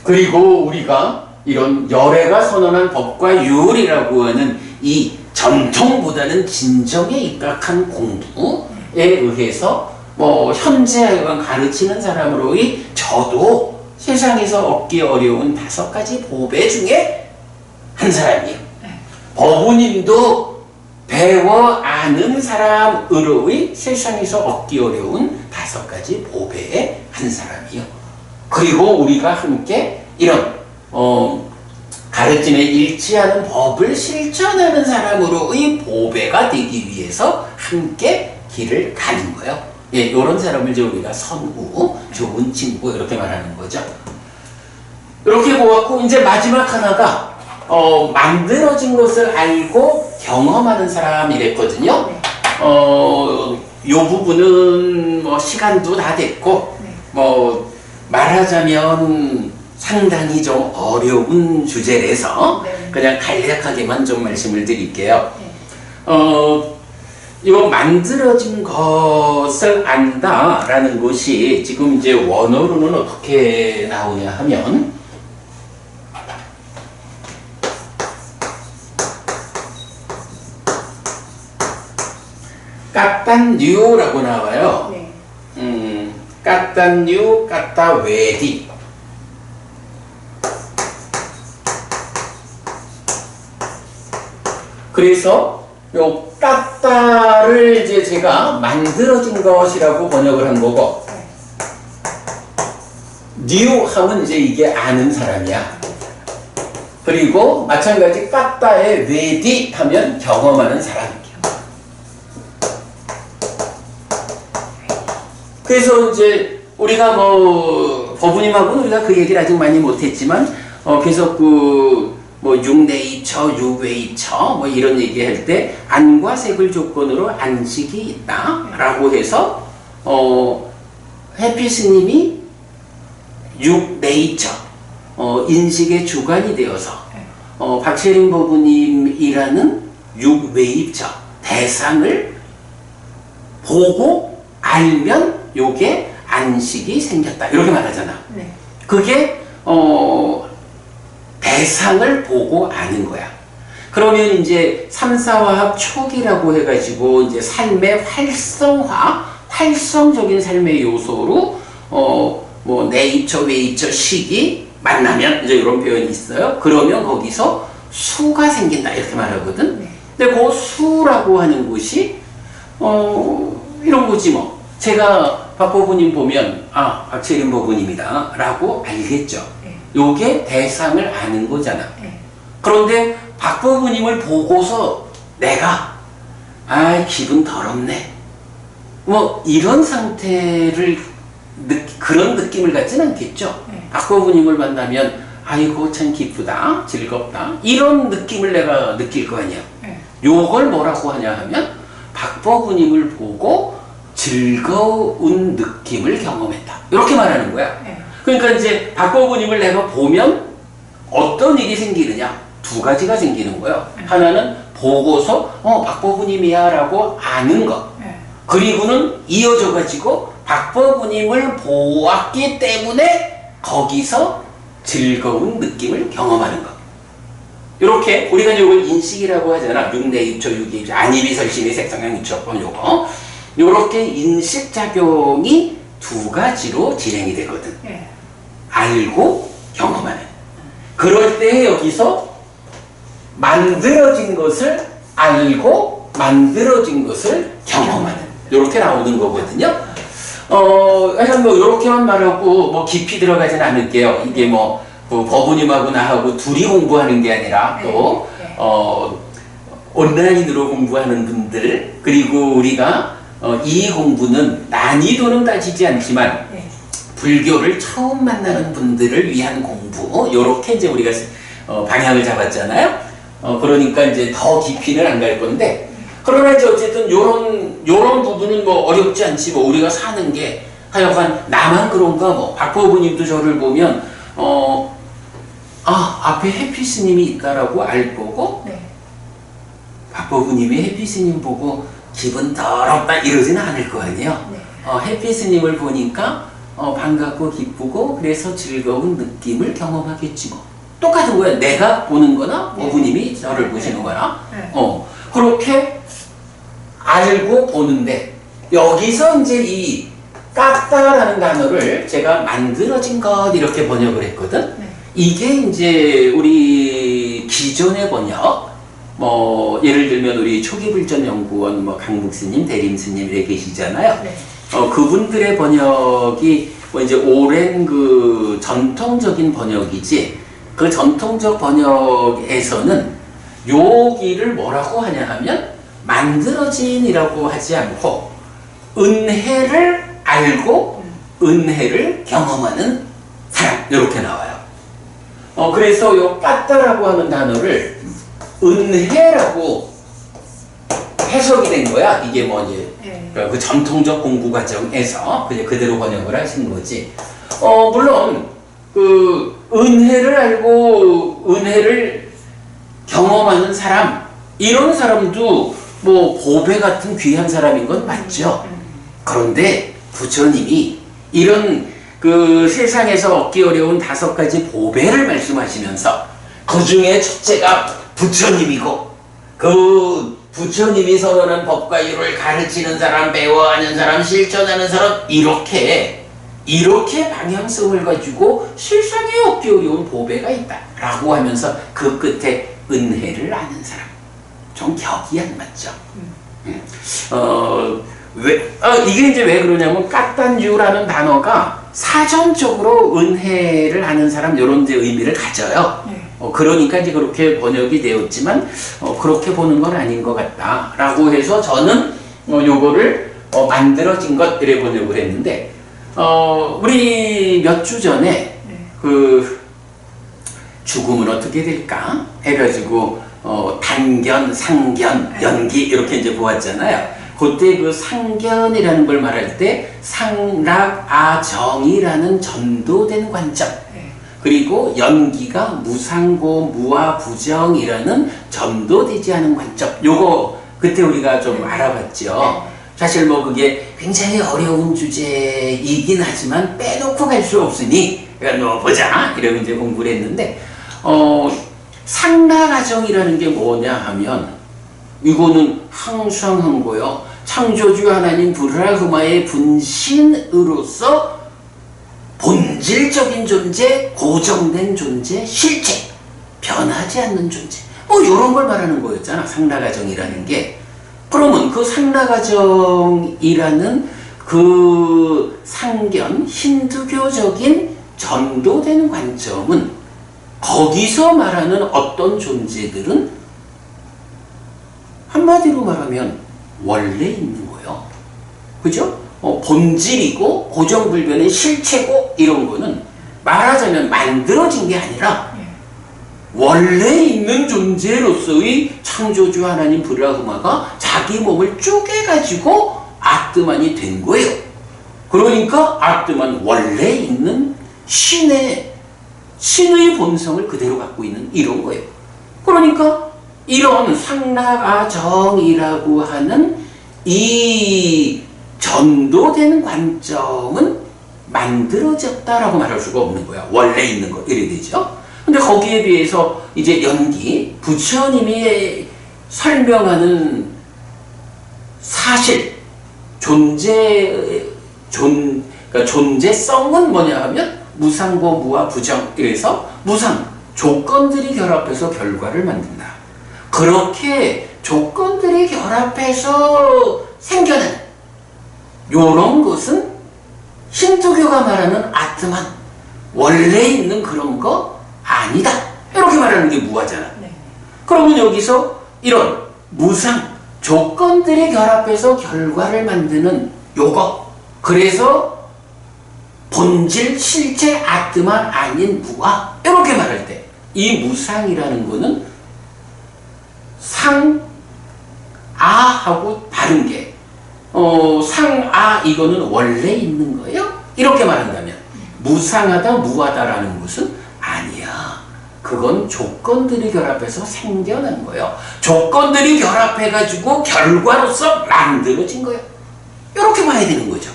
그리고 우리가 이런 열애가 선언한 법과 율이라고 하는 이 전통보다는 진정에 입각한 공부에 의해서 뭐 현재 하여간 가르치는 사람으로의 저도 세상에서 얻기 어려운 5가지 보배 중에 한 사람이에요. 법우님도 배워 아는 사람으로의 세상에서 얻기 어려운 5가지 보배의 한 사람이요. 그리고 우리가 함께 이런 가르침에 일치하는 법을 실천하는 사람으로의 보배가 되기 위해서 함께 길을 가는 거예요. 예, 이런 사람을 이제 우리가 선우, 좋은 친구 이렇게 말하는 거죠. 이렇게 보았고 이제 마지막 하나가 만들어진 것을 알고 경험하는 사람이랬거든요. 요 부분은 뭐 시간도 다 됐고 뭐 말하자면 상당히 좀 어려운 주제라서 그냥 간략하게만 좀 말씀을 드릴게요. 요 만들어진 것을 안다라는 것이 지금 이제 원어로는 어떻게 나오냐 하면 까딴뉴라고 나와요. 까딴뉴, 까따웨디. 그래서 요 까따를 이제 제가 만들어진 것이라고 번역을 한 거고, 뉴 하면 이제 이게 아는 사람이야. 그리고 마찬가지 까따의 웨디 하면 경험하는 사람이야. 그래서 이제 우리가 뭐 법우님하고는 우리가 그 얘기를 아직 많이 못했지만 계속 뭐 6네이처, 6웨이처 뭐 이런 얘기할 때 안과 색을 조건으로 안식이 있다라고 해서 해피 스님이 6네이처 인식의 주관이 되어서 박채림 법우님이라는 6웨이처 대상을 보고 알면 요게 안식이 생겼다 이렇게 말하잖아. 그게 대상을 보고 아는 거야. 그러면 이제 3사화합 초기라고 해가지고 이제 삶의 활성화, 활성적인 삶의 요소로 뭐 네이처, 웨이처, 식이 만나면 이제 이런 표현이 있어요. 그러면 거기서 수가 생긴다 이렇게 말하거든. 근데 그 수라고 하는 것이 이런 거지 뭐. 제가 박 법우님 보면 박채림 법우님이다 라고 알겠죠. 요게 대상을 아는 거잖아. 그런데 박 법우님을 보고서 내가 기분 더럽네 뭐 이런 상태를 그런 느낌을 갖지는 않겠죠. 박 법우님을 만나면 아이고 참 기쁘다 즐겁다 이런 느낌을 내가 느낄 거 아니야. 요걸 뭐라고 하냐 하면 박 법우님을 보고 즐거운 느낌을 경험했다 이렇게 말하는 거야. 그러니까 이제 박 법우님을 내가 보면 어떤 일이 생기느냐 2가지가 생기는 거예요. 하나는 보고서 박 법우님이야 라고 아는 것. 그리고는 이어져 가지고 박 법우님을 보았기 때문에 거기서 즐거운 느낌을 경험하는 것. 이렇게 우리가 이걸 인식이라고 하잖아. 6네이처, 6이처, 안이비설심이 색성향 유처법 요거. 요렇게 인식작용이 2가지로 진행이 되거든. 알고 경험하는. 그럴 때 여기서 만들어진 것을 알고 만들어진 것을 경험하는. 요렇게 나오는 거거든요. 하여간 뭐 요렇게만 말하고 뭐 깊이 들어가진 않을게요. 이게 뭐 법우님하고 나하고 둘이 공부하는 게 아니라 또 온라인으로 공부하는 분들 그리고 우리가 이 공부는 난이도는 따지지 않지만 불교를 처음 만나는 분들을 위한 공부 요렇게 이제 우리가 방향을 잡았잖아요. 그러니까 이제 더 깊이는 안 갈 건데 그러나 이제 어쨌든 요런 부분은 뭐 어렵지 않지 뭐 우리가 사는 게 하여간 나만 그런가 뭐 박법우님도 저를 보면 앞에 해피 스님이 있다라고 알 거고 박법우님이 해피 스님 보고 기분 더럽다 이러지는 않을 거 아니에요. 해피 스님을 보니까 반갑고 기쁘고 그래서 즐거운 느낌을 경험하겠지 뭐. 똑같은 거야. 내가 보는 거나 네. 어부님이 저를 네. 보시는 거나. 네. 그렇게 알고 보는데 여기서 이제 이 깎다라는 단어를 제가 만들어진 것 이렇게 번역을 했거든. 네. 이게 이제 우리 기존의 번역, 뭐 예를 들면 우리 초기불전연구원 뭐 강북스님, 대림스님 이렇게 계시잖아요. 네. 그분들의 번역이 뭐 이제 오랜 그 전통적인 번역이지, 그 전통적 번역에서는 여기를 뭐라고 하냐 하면 만들어진이라고 하지 않고 은혜를 알고 은혜를 경험하는 사람 이렇게 나와요. 그래서 요 까따라고 하는 단어를 은혜라고 해석이 된 거야. 이게 뭐지? 네. 그 전통적 공부 과정에서 그냥 그대로 번역을 하신 거지. 물론 그 은혜를 알고 은혜를 경험하는 사람, 이런 사람도 뭐 보배 같은 귀한 사람인 건 맞죠. 그런데 부처님이 이런 그 세상에서 얻기 어려운 5가지 보배를 말씀하시면서 그 중에 첫째가 부처님이고, 그 부처님이 선언한 법과 유를 가르치는 사람, 배워하는 사람, 실천하는 사람, 이렇게 방향성을 가지고 세상에 얻기 어려운 보배가 있다 라고 하면서 그 끝에 은혜를 아는 사람. 좀 격이 안 맞죠. 이게 이제 왜 그러냐면 까딴주라는 단어가 사전적으로 은혜를 아는 사람 이런 데 의미를 가져요. 네. 그러니까 이제 그렇게 번역이 되었지만 그렇게 보는 건 아닌 것 같다라고 해서 저는 요거를 만들어진 것 이래 번역을 했는데, 우리 몇 주 전에 네. 그 죽음은 어떻게 될까 해가지고 단견, 상견, 연기 이렇게 이제 보았잖아요. 그때 그 상견이라는 걸 말할 때 상락아정이라는 전도된 관점, 네. 그리고 연기가 무상고 무아부정이라는 전도되지 않은 관점, 요거 그때 우리가 좀 알아봤죠. 사실 뭐 그게 굉장히 어려운 주제이긴 하지만 빼놓고 갈 수 없으니 그러니까 보자 이러고 이제 공부를 했는데, 상락아정이라는 게 뭐냐 하면 이거는 항상한 거요. 창조주 하나님 브라흐마의 분신으로서 본질적인 존재, 고정된 존재, 실체, 변하지 않는 존재, 뭐 이런 걸 말하는 거였잖아, 상락아정이라는 게. 그러면 그 상락아정이라는 그 상견, 힌두교적인 전도된 관점은 거기서 말하는 어떤 존재들은 한마디로 말하면 원래 있는 거예요. 그죠? 본질이고 고정불변의 실체고 이런 거는 말하자면 만들어진 게 아니라 원래 있는 존재로서의 창조주 하나님 브라흐마가 자기 몸을 쪼개가지고 아트만이 된 거예요. 그러니까 아트만 원래 있는 신의 본성을 그대로 갖고 있는 이런 거예요. 그러니까 이런 상락아정이라고 하는 이 전도된 관점은 만들어졌다라고 말할 수가 없는 거야. 원래 있는 거 이래 되죠. 근데 거기에 비해서 이제 연기, 부처님이 설명하는 사실, 그러니까 존재성은 뭐냐 하면 무상고 무아부정. 이래서 무상, 조건들이 결합해서 결과를 만든다. 그렇게 조건들이 결합해서 생겨난 요런 것은 힌두교가 말하는 아트만, 원래 있는 그런 거 아니다. 이렇게 말하는 게 무하잖아. 네. 그러면 여기서 이런 무상, 조건들이 결합해서 결과를 만드는 요거, 그래서 본질, 실체, 아트만 아닌 무아, 이렇게 말할 때 이 무상이라는 거는 상아하고 다른 게, 상아 이거는 원래 있는 거예요? 이렇게 말한다면 무상하다, 무하다라는 것은 아니야. 그건 조건들이 결합해서 생겨난 거예요. 조건들이 결합해가지고 결과로서 만들어진 거예요. 이렇게 봐야 되는 거죠.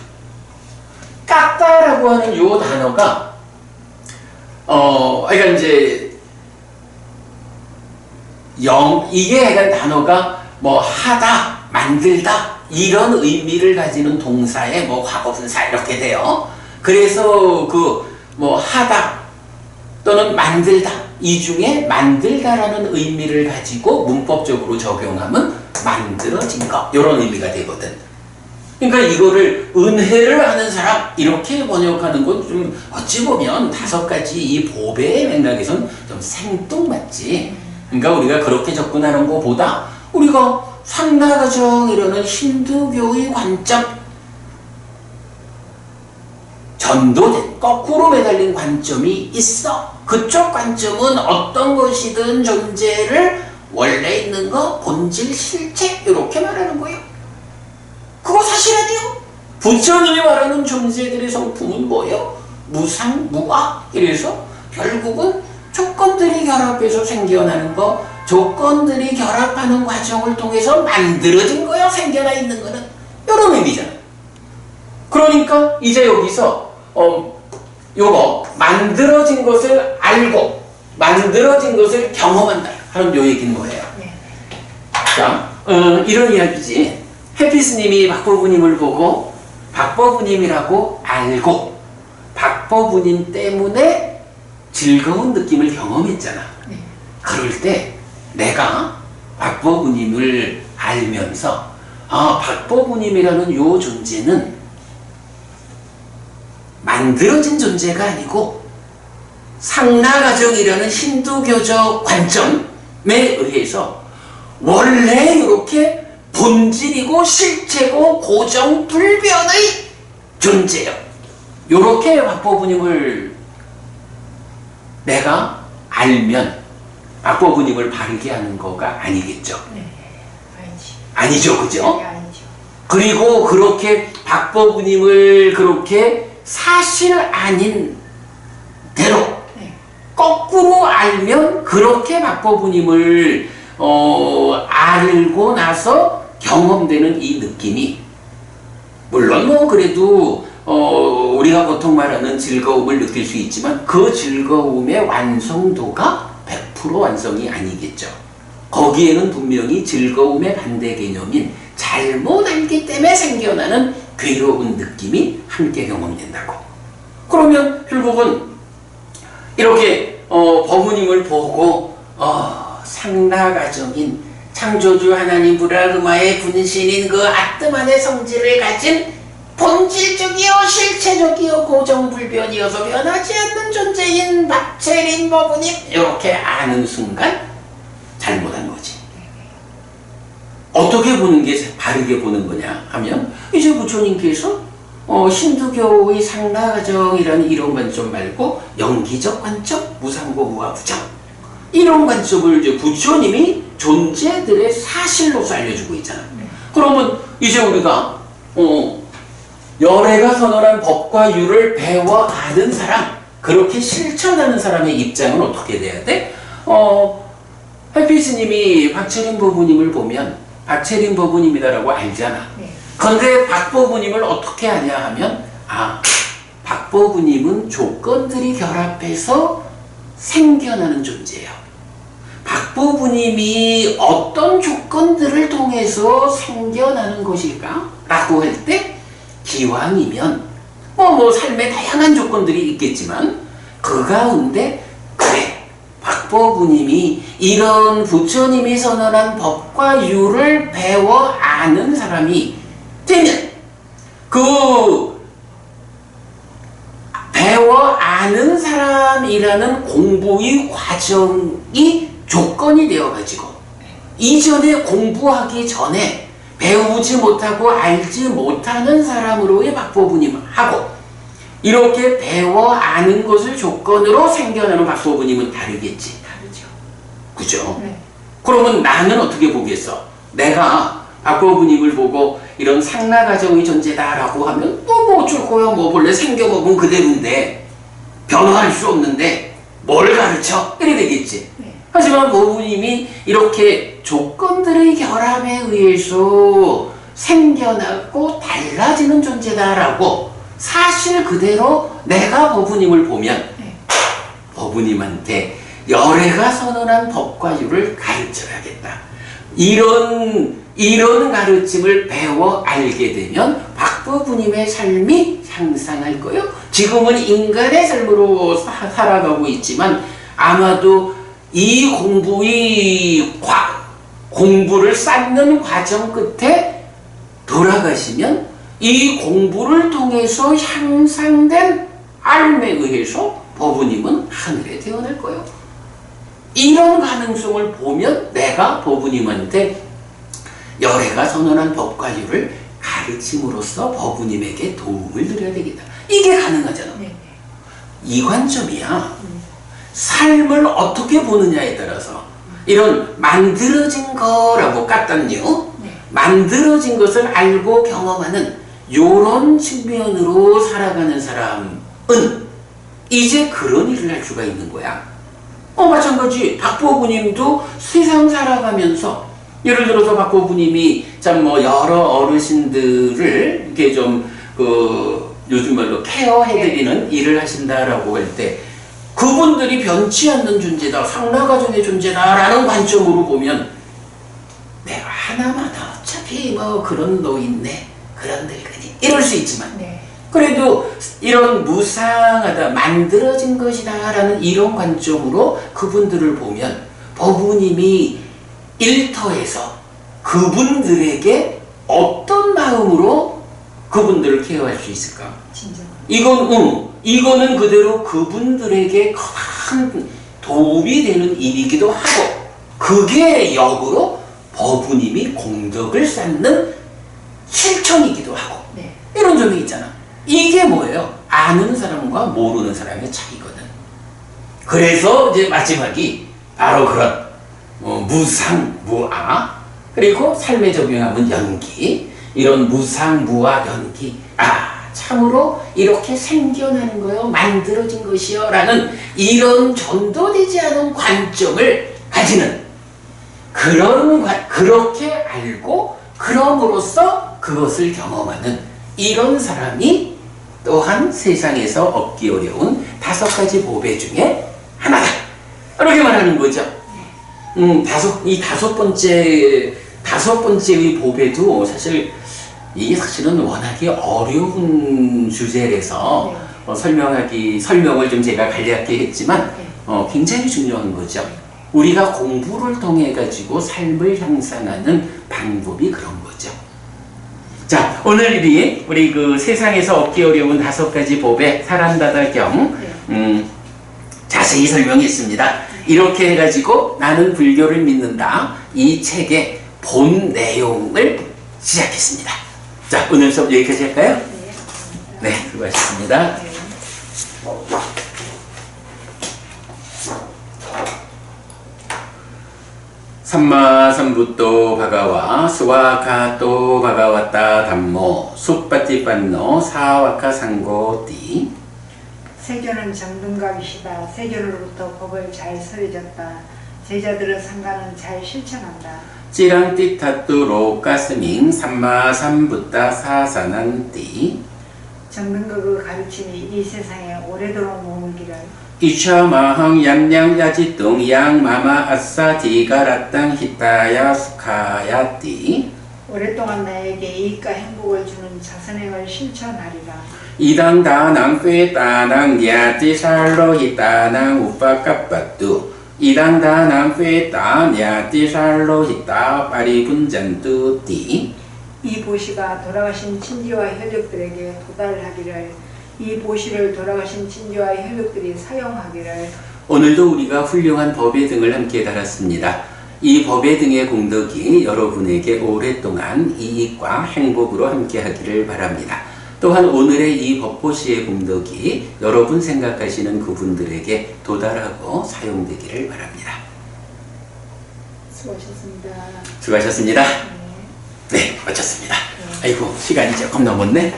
깎다라고 하는 요 단어가, 그러니까 이제 이게 약간 단어가 뭐 하다, 만들다 이런 의미를 가지는 동사의 뭐 과거분사 이렇게 돼요. 그래서 그 뭐 하다 또는 만들다 이 중에 만들다라는 의미를 가지고 문법적으로 적용하면 만들어진 것 이런 의미가 되거든. 그러니까 이거를 은혜를 하는 사람 이렇게 번역하는 건 좀 어찌 보면 5가지 이 보배의 맥락에선 좀 생뚱맞지. 그러니까 우리가 그렇게 접근하는 것보다 우리가 상나가정이라는 힌두교의 관점, 전도된 거꾸로 매달린 관점이 있어. 그쪽 관점은 어떤 것이든 존재를 원래 있는 거, 본질, 실체 이렇게 말하는 거예요. 그거 사실 아니에요. 부처님이 말하는 존재들의 성품은 뭐예요? 무상, 무아. 이래서 결국은 조건들이 결합해서 생겨나는 거, 조건들이 결합하는 과정을 통해서 만들어진 거예요. 생겨나 있는 거는. 이런 의미잖아요. 그러니까 이제 여기서 요거 만들어진 것을 알고 만들어진 것을 경험한다 하는 요 얘기는 뭐예요? 네. 자, 이런 이야기지. 해피스님이 박보부님을 보고 박보부님이라고 알고 박보부님 때문에 즐거운 느낌을 경험했잖아. 네. 그럴 때 내가 박보부님을 알면서 박보부님이라는 요 존재는 만들어진 존재가 아니고 상나가정이라는 힌두교적 관점에 의해서 원래 이렇게 본질이고 실체고 고정불변의 존재요. 이렇게 박보부님을 내가 알면 박보부님을 바르게 하는 거가 아니겠죠. 네. 아니지. 아니죠, 그죠? 네, 아니죠. 그리고 그렇게 박보부님을 그렇게 사실 아닌 대로 네. 거꾸로 알면 그렇게 박보부님을 알고 나서 경험되는 이 느낌이 물론 뭐 그래도 우리가 보통 말하는 즐거움을 느낄 수 있지만 그 즐거움의 완성도가 100% 완성이 아니겠죠. 거기에는 분명히 즐거움의 반대 개념인 잘못 알기 때문에 생겨나는 괴로운 느낌이 함께 경험된다고. 그러면 결국은 이렇게 법무님을 보고 상나가정인 창조주 하나님 브라흐마의 분신인 그 아트만의 성질을 가진 본질적이요 실체적이요 고정불변이어서 변하지 않는 존재인 박채린 법무님 이렇게 아는 순간 잘못한 거지. 어떻게 보는 게 바르게 보는 거냐 하면 이제 부처님께서 힌두교의 상나가정이라는 이런 관점 말고 영기적 관점, 무상고 무아부정 이런 관점을 이제 부처님이 존재들의 사실로서 알려주고 있잖아. 그러면 이제 우리가 열애가 선언한 법과 유를 배워 아는 사람, 그렇게 실천하는 사람의 입장은 어떻게 돼야 돼? 해피스님이 박채린 법부님을 보면 박채린 법부님이다라고 알잖아. 네. 그런데 박법부님을 어떻게 하냐 하면 박법부님은 조건들이 결합해서 생겨나는 존재예요. 박법부님이 어떤 조건들을 통해서 생겨나는 것일까? 라고 할 때 기왕이면 뭐 삶에 다양한 조건들이 있겠지만 그 가운데 그래 박법부님이 이런 부처님이 선언한 법과 유를 배워 아는 사람이 되면 그 배워 아는 사람이라는 공부의 과정이 조건이 되어가지고 이전에 공부하기 전에 배우지 못하고 알지 못하는 사람으로의 박법부님하고 이렇게 배워 아는 것을 조건으로 생겨나는 박법부님은 다르겠지. 다르죠. 그죠? 네. 그러면 나는 어떻게 보겠어? 내가 박법부님을 보고 이런 상나가정의 존재다라고 하면 뭐 어쩔 거야. 뭐 원래 생겨먹은 그대로인데 변화할 수 없는데 뭘 가르쳐? 이래 되겠지. 네. 하지만 법부님이 이렇게 조건들의 결함에 의해서 생겨나고 달라지는 존재다라고 사실 그대로 내가 법부님을 보면 네. 법부님한테 열애가 선언한 법과 율을 가르쳐야겠다. 이런 가르침을 배워 알게 되면 박부부님의 삶이 향상할 거예요. 지금은 인간의 삶으로 살아가고 있지만 아마도 이 공부를 쌓는 과정 끝에 돌아가시면 이 공부를 통해서 향상된 알에 의해서 법부님은 하늘에 태어날 거예요. 이런 가능성을 보면 내가 법부님한테 열애가 선언한 법과 율을 가르침으로써 법부님에게 도움을 드려야 되겠다. 이게 가능하잖아. 네. 이 관점이야. 삶을 어떻게 보느냐에 따라서 이런 만들어진 거라고 깠단요. 네. 만들어진 것을 알고 경험하는 요런 측면으로 살아가는 사람은 이제 그런 일을 할 수가 있는 거야. 마찬가지 박보부님도 세상 살아가면서 예를 들어서 박보부님이 참 여러 어르신들을 이렇게 좀 요즘 말로 케어해드리는 일을 하신다라고 할 때 그분들이 변치 않는 존재다, 상나가정의 존재다라는 관점으로 보면 내가 하나마다 어차피 그런 노인네, 그런 늙은이 이럴 수 있지만 네. 그래도 이런 무상하다, 만들어진 것이다 라는 이런 관점으로 그분들을 보면 법부님이 일터에서 그분들에게 어떤 마음으로 그분들을 케어할 수 있을까? 진짜. 이거는 그대로 그분들에게 큰 도움이 되는 일이기도 하고 그게 역으로 법부님이 공덕을 쌓는 실천이기도 하고 네. 이런 점이 있잖아. 이게 뭐예요? 아는 사람과 모르는 사람의 차이거든. 그래서 이제 마지막이 바로 그런 무상, 무아 그리고 삶에 적용하면 연기 이런 무상, 무아, 연기 참으로 이렇게 생겨나는 거요 만들어진 것이요 라는 이런 전도되지 않은 관점을 가지는 그렇게 알고 그럼으로써 그것을 경험하는 이런 사람이 또한 세상에서 얻기 어려운 5가지 보배 중에 하나다. 이렇게 말하는 거죠. 다섯 번째의 보배도 이게 사실은 워낙에 어려운 주제라서 설명을 좀 제가 간략하게 했지만 굉장히 중요한 거죠. 우리가 공부를 통해 가지고 삶을 향상하는 방법이 그런 거죠. 자, 오늘 우리 그 세상에서 얻기 어려운 5가지 법의 사란다다경 자세히 설명했습니다. 이렇게 해가지고 나는 불교를 믿는다 이 책의 본 내용을 시작했습니다. 자, 오늘 수업 여기까지 할까요? 네, 수고하셨습니다. 네. 삼마삼부토 바가와 스와카토 바가와타 담모 수빠티빤노 사와카 상고띠 세존은 정등갑이시다. 세존으로부터 법을 잘 설해졌다. 제자들의 상가는 잘 실천한다. 찌랑띠타뚜로 가스밍 삼마삼부타 사사난띠 정등급의 가르침이 이 세상에 오래도록 머물기를. 이샤마항 얌양야지뚱 양마마 아싸디가라땅 히타야 수카야띠 오랫동안 나에게 이익과 행복을 주는 자선행을 실천하리라. 이당다낭 꾀따낭 야띠살로 히따낭 우빠까빠뚜 이당다낭 꾀따 야띠살로 히따 파리분잔뚜띠 이 보시가 돌아가신 친지와 혈족들에게 도달하기를. 이 보시를 돌아가신 친지와 혈족들이 사용하기를. 오늘도 우리가 훌륭한 법의 등을 함께 달았습니다. 이 법의 등의 공덕이 여러분에게 오랫동안 이익과 행복으로 함께 하기를 바랍니다. 또한 오늘의 이 법보시의 공덕이 여러분 생각하시는 그분들에게 도달하고 사용되기를 바랍니다. 수고하셨습니다. 수고하셨습니다. 네, 마쳤습니다. 아이고, 시간이 조금 넘었네.